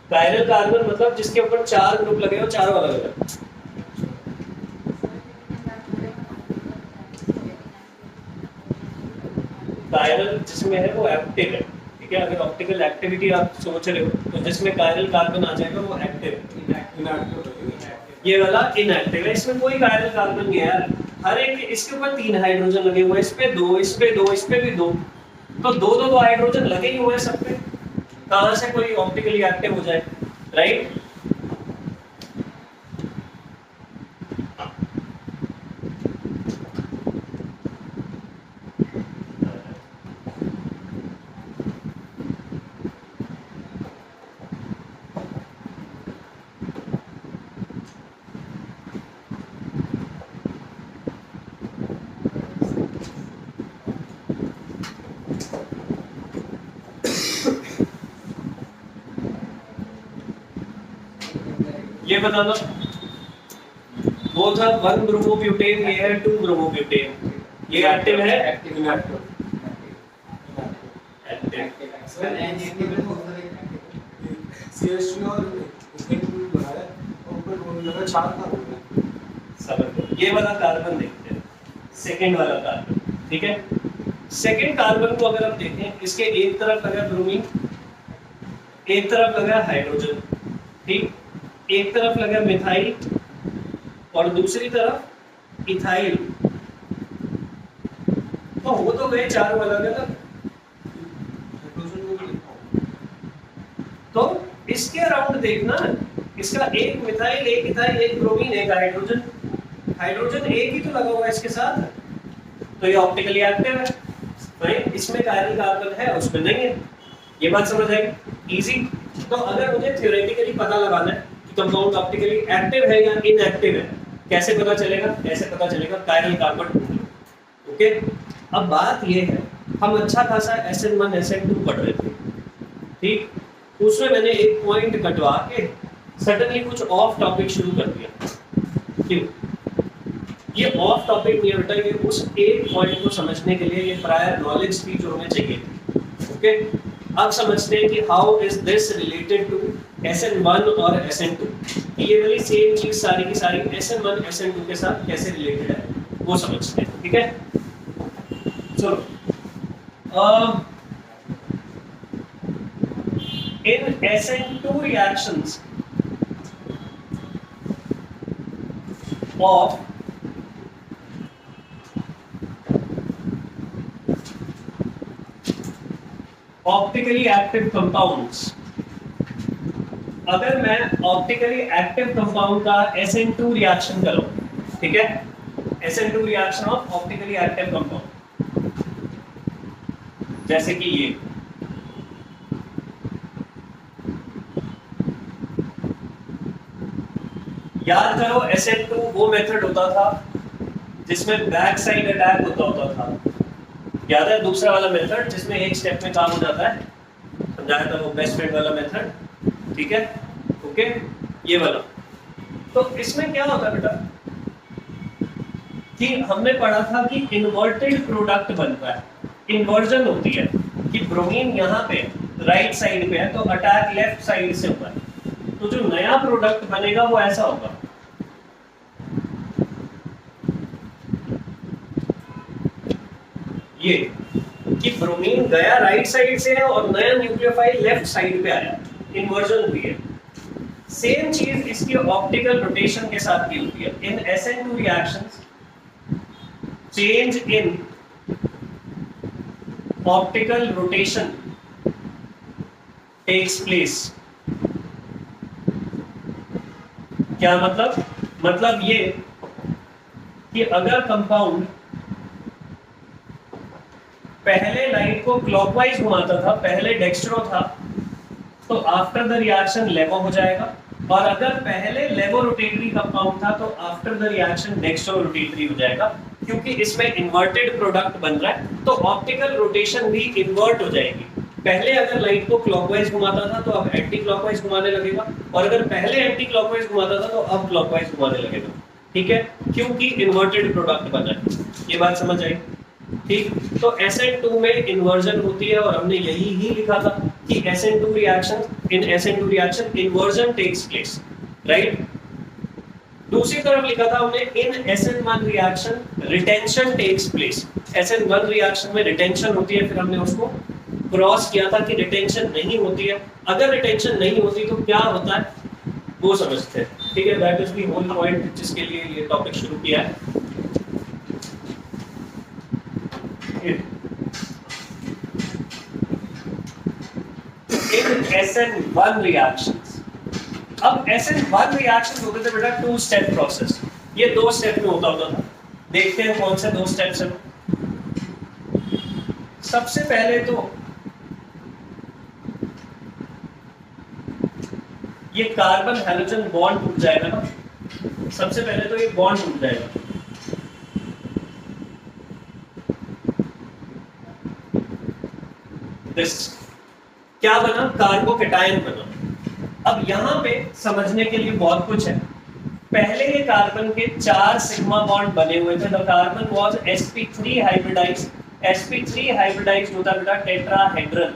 A: पैरेलल कार्बन मतलब जिसके ऊपर 4 ग्रुप लगे हो, चारों अलग अलग। कायरल जिसमें है वो एक्टिव है, ठीक है। अगर ऑप्टिकल एक्टिविटी आप सोच रहे हो तो जिसमें कायरल कार्बन आ जाएगा वो एक्टिव है, ये वाला इनएक्टिव है। इसमें कोई कायरल कार्बन नहीं है यार, हर एक इसके ऊपर 3 हाइड्रोजन लगे हुए हैं, इस पे 2, इस पे 2, इस पे भी 2, तो दो हाइड्रोजन लगे ही हुए हैं सब पे, कहां से कोई ऑप्टिकली एक्टिव हो जाए, राइट? ये बताना, वो था 1 ब्रोमोब्यूटेन, ये है 2 ब्रोमोब्यूटेन, ये एक्टिव है
C: एक्टिव इनएक्टिव CH3 और इथेन बनाया और ऊपर वो लगा 4 कार्बन।
A: समझ, ये वाला कार्बन देखते हैं, सेकंड वाला कार्बन, ठीक है। सेकंड कार्बन को अगर हम देखें, इसके एक तरफ लगा ब्रोमीन, एक तरफ लगा हाइड्रोजन, ठीक, एक तरफ लगा मिथाइल और दूसरी तरफ इथाइल, तो हो तो गए चारों अलग अलग। तो इसके अराउंड देखना, इसका एक मिथाइल, एक इथाइल, एक ब्रोमीन, एक हाइड्रोजन, हाइड्रोजन एक ही तो लगा हुआ है इसके साथ, तो ये ऑप्टिकली एक्टिव है, राइट? इसमें कायरल कार्बन है, उसमें नहीं है। ये बात समझ आई? इजी। तो अगर मुझे थ्योरेटिकली पता लगाना है कि कंपाउंड ऑप्टिकली एक्टिव है या इनएक्टिव है, कैसे पता चलेगा? ऐसे पता चलेगा, कायरल कार्बन ढूंढ लो, ओके। अब बात ये है, हम अच्छा खासा SN1 SN2 पढ़ रहे थे, ठीक, उसमें मैंने एक पॉइंट कटवा के सडनली कुछ ऑफ टॉपिक शुरू कर दिया। क्यों? ये ऑफ टॉपिक नहीं बेटा, ये उस एक पॉइंट को समझने के लिए ये प्रायर नॉलेज थी जो हमें चाहिए थी, ओके। अब समझते हैं कि how is this related to SN1 और SN2, ये वाली सेम चीज सारी की सारी SN1 SN2 के साथ कैसे रिलेटेड है वो समझते हैं, ठीक है। चलो, in SN2 reactions of optically active compounds, अगर मैं ऑप्टिकली एक्टिव कंपाउंड का SN2 रिएक्शन करूं, ठीक है, SN2 reaction of optically active compound, जैसे कि ये याद करो, SN2 वो मेथड होता था जिसमें बैक साइड अटैक होता था, याद है? दूसरा वाला मेथड जिसमें एक स्टेप में काम हो जाता है, समझाया था वो बेस्ट फ्रेंड वाला मेथड, ठीक है, ओके, ये वाला। तो इसमें क्या होता है बेटा कि हमने पढ़ा था कि इन्वर्टेड प्रोडक्ट बनता है, इन्वर्जन होती है कि ब्रोमीन यहाँ पे राइट साइड पे है तो अटैक लेफ्ट साइड से होगा, तो जो नया प्रोडक्ट बनेगा वो ऐसा होगा, ये कि ब्रोमीन गया राइट साइड से है और नया न्यूक्लियोफाइल लेफ्ट साइड पे आया, इन्वर्जन हुई है। सेम चीज इसकी ऑप्टिकल रोटेशन के साथ भी होती है। In SN2 reactions change in optical rotation takes place. क्या मतलब? मतलब ये कि अगर कंपाउंड पहले लाइट को क्लॉकवाइज घुमाता था, पहले डेक्स्ट्रो था, तो आफ्टर द रिएक्शन लेवो हो जाएगा, और अगर पहले लेवो रोटेटरी कंपाउंड था तो after the reaction dextro rotatory हो जाएगा, क्योंकि इसमें इन्वर्टेड प्रोडक्ट बन रहा है, तो ऑप्टिकल रोटेशन भी इन्वर्ट हो जाएगी। पहले अगर लाइट को क्लॉकवाइज घुमाता था तो अब एंटी क्लॉकवाइज घुमाने लगेगा, और अगर पहले एंटी क्लॉकवाइज घुमाता था तो अब क्लॉकवाइज घुमाने लगेगा। ठीक है, क्योंकि इन्वर्टेड प्रोडक्ट बना है। ये बात समझ आई? ठीक, तो SN2 में इन्वर्जन होती है, और हमने यही ही लिखा था कि SN2 reaction, in SN2 reaction inversion takes place, right. दूसरी तरफ लिखा था हमने in SN1 reaction retention takes place. SN1 reaction में रिटेंशन होती है, फिर हमने उसको क्रॉस किया था कि रिटेंशन नहीं होती है। अगर रिटेंशन नहीं होती तो क्या होता है वो समझते हैं। ठीक है, that is the whole point जिसके लिए ये टॉपिक शुरू किया है। इन SN1 रिएक्शंस, अब SN1 रिएक्शन होते थे बेटा 2 स्टेप प्रोसेस। ये 2 स्टेप में होता था। देखते हैं कौन से 2 स्टेप्स हैं। सबसे पहले तो ये कार्बन हाइड्रोजन बॉन्ड टूट जाएगा ना, सबसे पहले तो ये बॉन्ड टूट जाएगा। दिस क्या बना? कार्बोकेटायन बना। अब यहां पे समझने के लिए बहुत कुछ है। पहले ये कार्बन के 4 सिग्मा बॉन्ड बने हुए थे। The carbon was sp3 hybridised. sp3 hybridised होता बेटा टेट्राहेड्रल।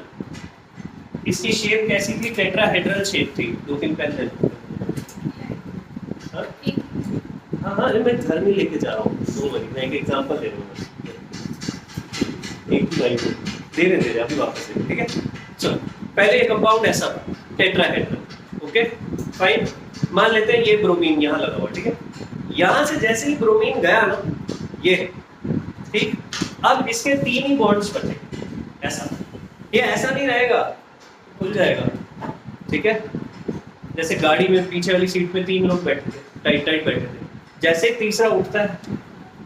A: इसकी शेप कैसी थी? टेट्राहेड्रल शेप थी। 2-3 पेन ले लो। हाँ हाँ, मैं घर में लेके जा रहा हूँ। 2 मिनट, मैं एक एग्जांपल दे रहा हूँ। एक ही लाइन दे रहे अभी वापस दे। ठीक है, चलो पहले ये कंपाउंड ऐसा था, टेट्राहेड्रल। ओके फाइन, मान लेते हैं ये ब्रोमीन यहाँ लगा हुआ। ठीक है, यहाँ से जैसे ही ब्रोमीन गया ना, ये ठीक, अब इसके 3 ही बॉन्ड्स बचे। ऐसा, ये ऐसा नहीं रहेगा, खुल जाएगा। ठीक है, जैसे गाड़ी में पीछे वाली सीट पे 3 लोग बैठे थे, टाइट टाइट बैठे थे। जैसे तीसरा उठता है,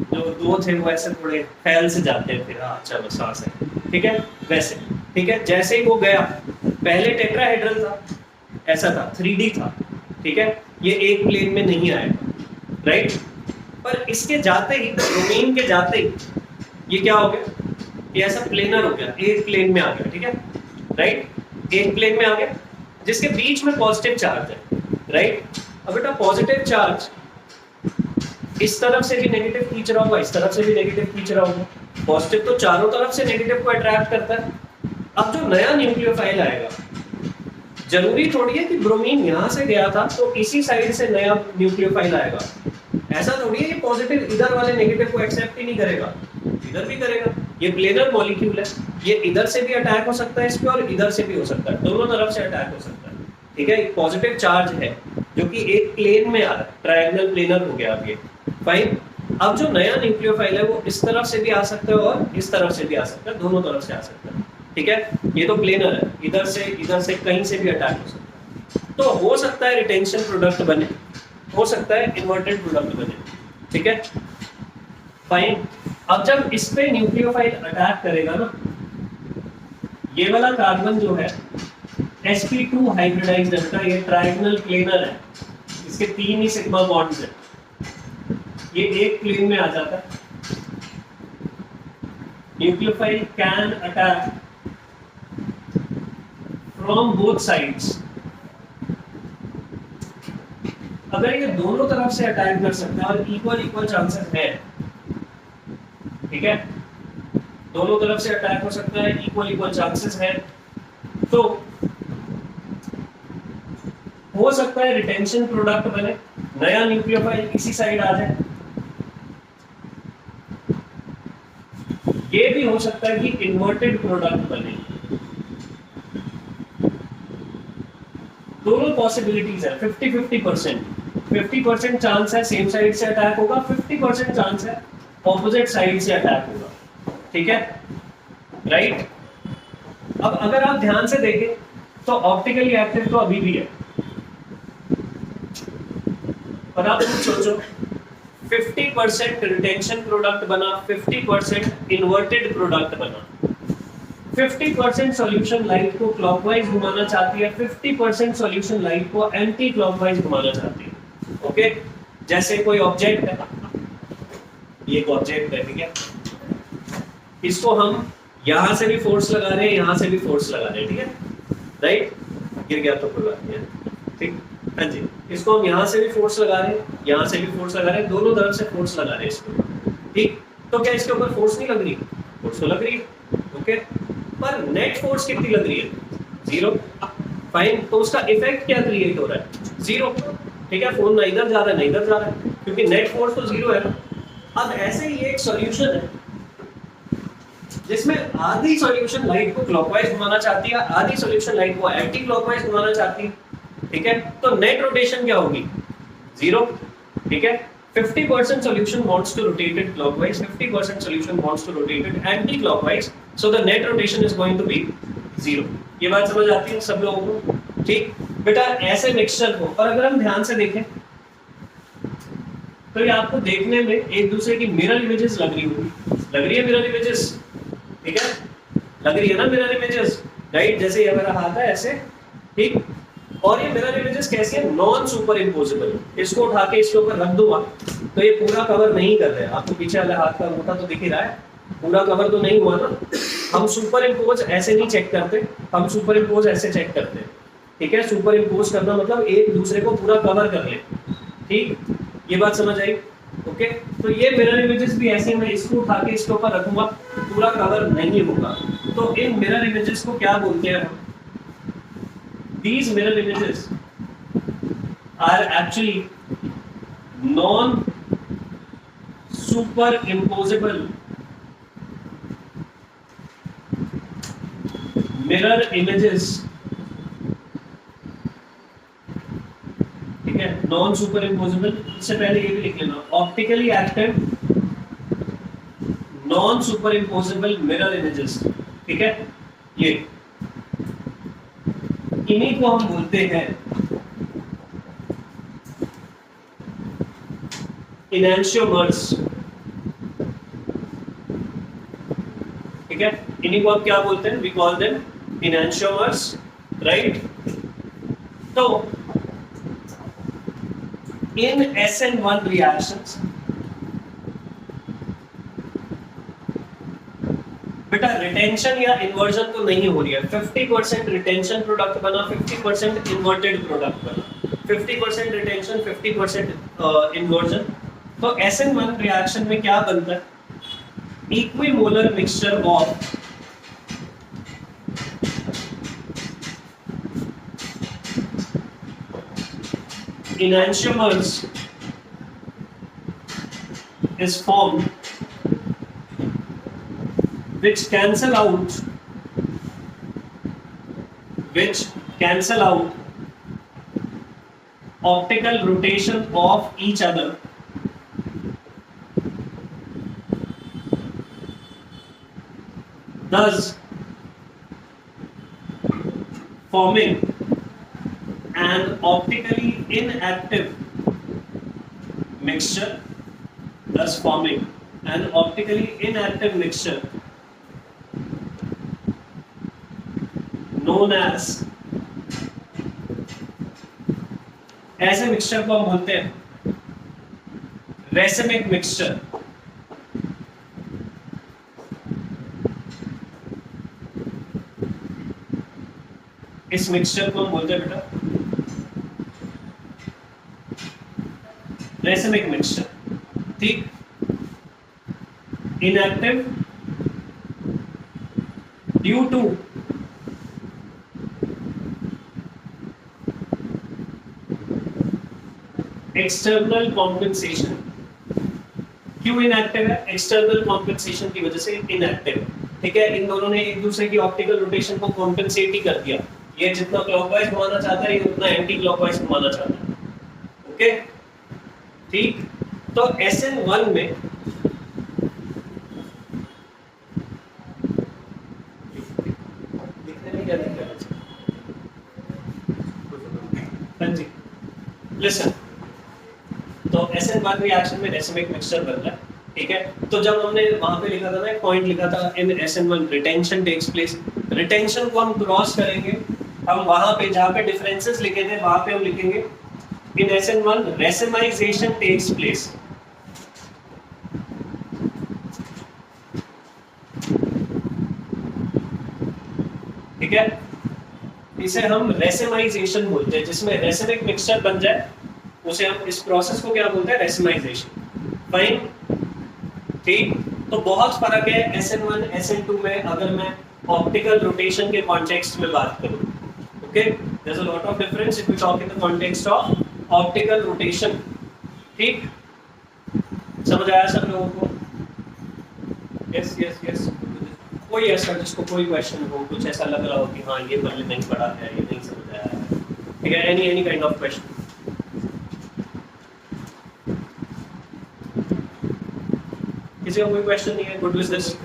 A: जो 2 थे वो ऐसे थोड़े फैल से जाते हैं, फिर हाँ चलो सांस है। ठीक है, वैसे। ठीक है, जैसे ही वो गया, पहले टेट्राहेड्रल था, ऐसा था, 3D था। ठीक है, ये एक प्लेन में नहीं आएगा, राइट। पर इसके जाते ही, ब्रोमीन के जाते ही ये क्या हो गया? ये ऐसा प्लेनर हो गया, एक प्लेन में आ गया। ठीक है, राइट, एक प्लेन में आ गया, जिसके बीच में पॉजिटिव चार्ज है, राइट। अब बेटा पॉजिटिव चार्ज इस तरफ से भी नेगेटिव खींच रहा होगा, इस तरफ से भी नेगेटिव खींच रहा होगा। पॉजिटिव तो चारों तरफ से नेगेटिव को अट्रैक्ट करता है। अब जो नया न्यूक्लियोफाइल आएगा, जरूरी थोड़ी है कि ब्रोमीन यहां से गया था तो इसी साइड से नया न्यूक्लियोफाइल आएगा। ऐसा थोड़ी है कि पॉजिटिव इधर वाले नेगेटिव को एक्सेप्ट ही नहीं करेगा, इधर भी करेगा। ये प्लेनर मॉलिक्यूल है, ये इधर से भी अटैक हो सकता है इस पे और इधर से भी हो सकता है, दोनों तरफ से अटैक हो सकता है। ठीक है, एक पॉजिटिव चार्ज है जो कि एक प्लेन में आ रहा है, ट्रायंगल प्लेनर हो गया अब ये। फाइन, अब जो नया न्यूक्लियोफाइल है वो इस तरफ से भी आ सकता है और इस तरफ से भी आ सकता है, दोनों तरफ से आ सकता है। ठीक है, ये तो प्लेनर है, इधर से कहीं से भी अटैक हो सकता है। तो हो सकता है रिटेंशन प्रोडक्ट बने, हो सकता है इन्वर्टेड प्रोडक्ट बने। ठीक है, फाइन। अब जब इस पे न्यूक्लियोफाइल अटैक करेगा ना, ये वाला कार्बन जो है sp2 हाइब्रिडाइज्ड है, ये ट्रायंगल प्लेनर है, इसके 3 ही सिग्मा बॉन्ड्स हैं, ये एक प्लेन में आ जाता है। Nucleophile can attack from both sides. अगर ये दोनों तरफ से अटैक कर सकता है और इक्वल चांसेस है, ठीक है, दोनों तरफ से अटैक हो सकता है, इक्वल चांसेस है, तो हो सकता है रिटेंशन प्रोडक्ट बने, नया न्यूक्लियोफाइल इसी साइड आ जाए। ये भी हो सकता है कि इन्वर्टेड प्रोडक्ट बने। दोनों पॉसिबिलिटीज है, 50-50%। 50% चांस है सेम साइड से अटैक होगा, 50% चांस है ऑपोजिट साइड से अटैक होगा। ठीक है, राइट। अब अगर आप ध्यान से देखें तो ऑप्टिकली एक्टिव तो अभी भी है, पर आप खुद सोचो 50% रिटेंशन प्रोडक्ट बना, 50% इन्वर्टेड प्रोडक्ट बना। 50% सॉल्यूशन लाइट को क्लॉकवाइज घुमाना चाहती है, 50% सॉल्यूशन लाइट को एंटी क्लॉकवाइज घुमाना चाहती है। ओके, जैसे कोई ऑब्जेक्ट है, ये एक ऑब्जेक्ट है, ठीक है, इसको हम यहां से भी फोर्स लगा रहे हैं, यहां से भी फोर्स लगा रहे हैं, ठीक है, राइट, गिर गया तो कोई बात नहीं है, ठीक, हाँ जी, इसको हम यहां से भी फोर्स लगा रहे हैं, यहां से भी फोर्स लगा रहे हैं, दोनों तरफ से फोर्स लगा रहे हैं इसको, ठीक। तो क्या इसके ऊपर फोर्स नहीं लग रही? फोर्स तो लग रही है, ओके, पर नेट फोर्स कितनी लग रही है? 0। फाइन, तो उसका इफेक्ट क्या क्रिएट हो रहा है? 0। ठीक है, फोन ना इधर जा रहा है ना इधर जा रहा है, क्योंकि नेट फोर्स तो 0 है ना। अब ऐसे ही एक सॉल्यूशन है जिसमें आधी सॉल्यूशन लाइट को क्लॉकवाइज घुमाना चाहती है, आधी सॉल्यूशन लाइट को एंटी क्लॉकवाइज घुमाना चाहती है, ठीक है, तो नेट रोटेशन क्या होगी? 0। ठीक है, 50% solution wants to rotate it clockwise, 50% solution wants to rotate it anti-clockwise, so the net rotation is going to be 0। ये बात समझ आती है सब लोगों को? ठीक बेटा, ऐसे मिक्सचर को, और अगर हम ध्यान से देखें तो ये आपको देखने में एक दूसरे की मिरर इमेजेस लग रही होगी, लग रही है मिरर इमेजेस, ठीक है, लग रही है ना मिरर इमेजेस, राइट। जैसे ये मेरा हाथ है ऐसे, ठीक, और ये मिरर इमेजेस कैसी है? Non super imposable. इसको उठा के इसके ऊपर रख दूंगा तो ये पूरा कवर नहीं कर रहे हैं, आपको पीछे वाले हाथ का अंगूठा तो दिख ही रहा है, पूरा कवर तो नहीं हुआ ना। हम सुपर इम्पोज ऐसे नहीं चेक करते, हम सुपर इम्पोज ऐसे चेक करते हैं, ठीक है। सुपर इम्पोज करना मतलब एक दूसरे को पूरा कवर कर ले, ठीक, ये बात समझ आई? ओके, तो ये मिरर इमेजेस भी ऐसे, मैं इसको उठा के इसके ऊपर रखूंगा, पूरा कवर नहीं होगा, तो इन मिरर इमेजेस को क्या बोलते हैं हम? These mirror images are actually non-superimposable mirror images, ठीक है, नॉन सुपर इम्पोजेबल। इससे पहले ये भी लिख लेना, optically active non super imposable mirror images, ठीक है, ये इन्हीं को हम बोलते हैं इनैंशियोमर्स, ठीक है, इन्हीं को आप क्या बोलते हैं? We call them enantiomers, right. तो इन SN1 रिएक्शंस बेटा रिटेंशन या इन्वर्जन तो नहीं हो रही है, 50% रिटेंशन प्रोडक्ट बना, 50% इन्वर्टेड प्रोडक्ट बना, 50% रिटेंशन 50% इन्वर्जन। तो SN1 रिएक्शन में क्या बनता है? Equimolar mixture of enantiomers is formed which cancel out optical rotation of each other, thus forming an optically inactive mixture, known as, ऐसे मिक्सचर को हम बोलते हैं रेसिमिक मिक्सचर। इस मिक्सचर को हम बोलते हैं बेटा रेसिमिक मिक्सचर, ठीक। Inactive due to external compensation, क्यों इनएक्टिव है? एक्सटर्नल कॉम्पेंसेशन की वजह से इनएक्टिव है। ठीक है, इन दोनों ने एक दूसरे की ऑप्टिकल रोटेशन को कॉम्पेंसेट ही कर दिया। ये जितना क्लॉकवाइज घुमाना चाहता है, ये उतना एंटी क्लॉकवाइज घुमाना चाहता है। ओके, ठीक। तो SN1 में लिखने में क्या दिक्कत है? हाँ जी, लिसन। तो SN1 रिएक्शन में रेसिमिक मिक्सचर बनता है। ठीक है, तो जब हमने वहां पे लिखा था ना, एक पॉइंट लिखा था, in SN1 retention takes place. Retention को हम क्रॉस करेंगे, हम वहां पे जहां पे डिफरेंसेस लिखे थे वहां पे हम लिखेंगे इन SN1 रेसिमाइजेशन टेक्स प्लेस। ठीक है, इसे हम रेसिमाइजेशन बोलते हैं, जिसमें रेसिमिक मिक्सचर बन जाए उसे हम, इस प्रोसेस को क्या बोलते हैं? रेसिमाइजेशन। फाइन, ठीक। तो बहुत फर्क है SN1 SN2 में अगर मैं ऑप्टिकल रोटेशन के कॉन्टेक्स्ट में बात करूं। Okay, there is a lot of difference if we talk in the context of optical rotation. ठीक, समझ आया सब लोगों को? Yes yes yes. कोई ऐसा जिसको कोई क्वेश्चन हो, कुछ ऐसा लग रहा हो कि हाँ ये पहले नहीं पढ़ा है, ये नहीं समझ आया है, ठीक है, एनी काइंड ऑफ क्वेश्चन? किसी का कोई क्वेश्चन नहीं है? Good with this.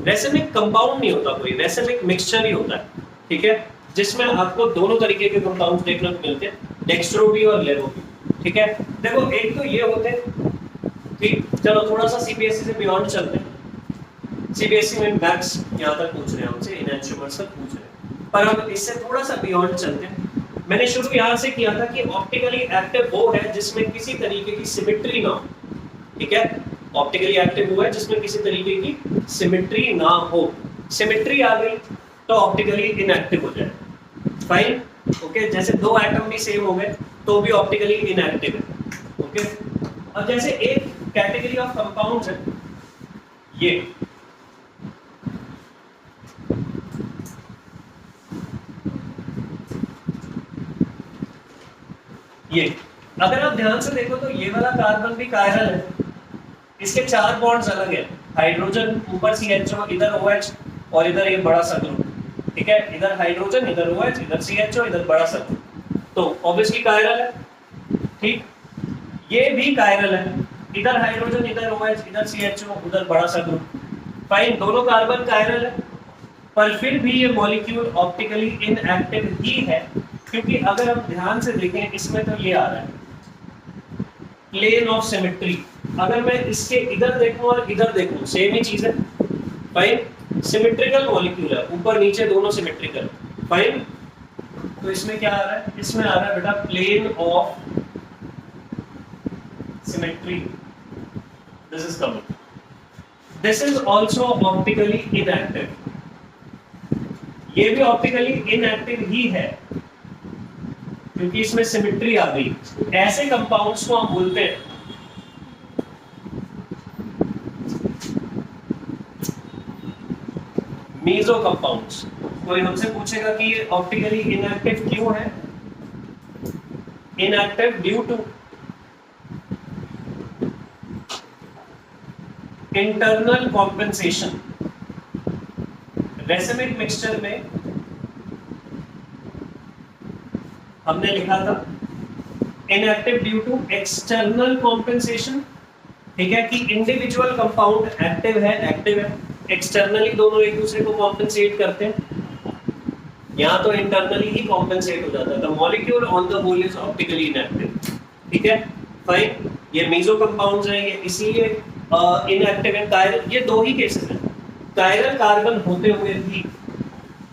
A: Racemic compound नहीं होता कोई, रेसिमिक मिक्सचर ही होता है। ठीक है, जिसमें आपको दोनों तरीके के कंपाउंड्स देखने को मिलते हैं, डेक्स्ट्रो भी और लेवो भी। ठीक है, देखो एक तो ये होते हैं, ठीक। चलो थोड़ा सा सीबीएसई से बियॉन्ड चलते हैं। सीबीएसई में मैथ्स यहाँ तक पूछ रहे हैं हमसे, इनएंशियोमर्स तक पूछ रहे हैं, पर हम इससे थोड़ा सा बियॉन्ड चलते हैं। मैंने शुरू यहाँ से किया था कि ऑप्टिकली एक्टिव वो है जिसमें किसी तरीके की सिमेट्री ना हो। ठीक है, ऑप्टिकली एक्टिव हुआ है जिसमें किसी तरीके की सिमेट्री ना हो। सिमेट्री आ गई तो ऑप्टिकली इनएक्टिव हो जाए। Fine, okay. जैसे दो एटम भी सेम हो गए तो भी ऑप्टिकली इनएक्टिव है। ओके, अब जैसे एक कैटेगरी ऑफ कंपाउंड्स है, ये अगर आप ध्यान से देखो तो ये वाला कार्बन भी कायरल है, इसके 4 बॉन्ड्स अलग है। हाइड्रोजन ऊपर CHO, इधर OH और इधर ये बड़ा सा ग्रुप। ठीक है, इधर हाइड्रोजन, इधर OH, इधर CHO, इधर बड़ा सा ग्रुप, तो ऑब्वियसली कायरल है। ठीक, ये भी कायरल है, इधर हाइड्रोजन, इधर OH, इधर CHO, उधर बड़ा सा ग्रुप। फाइन, दोनों कार्बन कायरल है, पर फिर भी ये मॉलिक्यूल ऑप्टिकली इनएक्टिव ही है, क्योंकि अगर हम ध्यान से देखें इसमें तो ये आ रहा है प्लेन ऑफ सिमेट्री। अगर मैं इसके इधर देखूं और इधर देखूं, सेम ही चीज है। फाइन, सिमेट्रिकल मॉलिक्यूल है, ऊपर नीचे दोनों सिमेट्रिकल। फाइन, तो इसमें क्या आ रहा है? इसमें आ रहा है बेटा plane of symmetry. This is coming, this is also optically inactive. ये भी ऑप्टिकली इनएक्टिव ही है क्योंकि इसमें सिमेट्री आ गई। ऐसे कंपाउंड्स को हम बोलते हैं मेसो कंपाउंड्स। कोई हमसे पूछेगा कि ये ऑप्टिकली इनएक्टिव क्यों है? Inactive due to internal compensation. Racemic mixture में हमने लिखा था inactive due to external compensation. ठीक है, कि इंडिविजुअल कंपाउंड एक्टिव है, एक्सटर्नली दोनों एक दूसरे को कॉम्पेंसेट करते हैं। यहाँ तो इंटरनली ही कॉम्पेंसेट हो जाता है। The molecule on the whole is optically inactive. ठीक है, फाइन, ये मेसो कंपाउंड्स हैं, ये इसलिए इनएक्टिव है। कायरल, ये दो ही केसेस हैं। कायरल कार्बन होते हुए भी,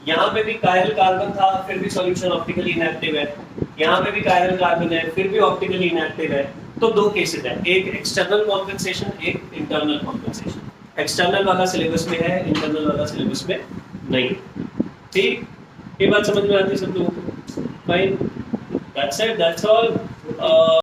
A: यहाँ पे भी कायरल कार्बन था, फिर भी सॉल्यूशन ऑप्टिकली इनएक्टिव है। यहाँ पे भी कायरल कार्बन है, फिर भी ऑप्टिकली इनएक्टिव है। तो दो केसेस हैं, एक एक्सटर्नल कॉम्पेंसेशन, एक इंटरनल कॉम्पेंसेशन। एक्सटर्नल वाला सिलेबस में है, इंटरनल वाला सिलेबस में नहीं। ठीक, ये बात समझ में आती है सब लोगों को? Fine, that's it, that's all.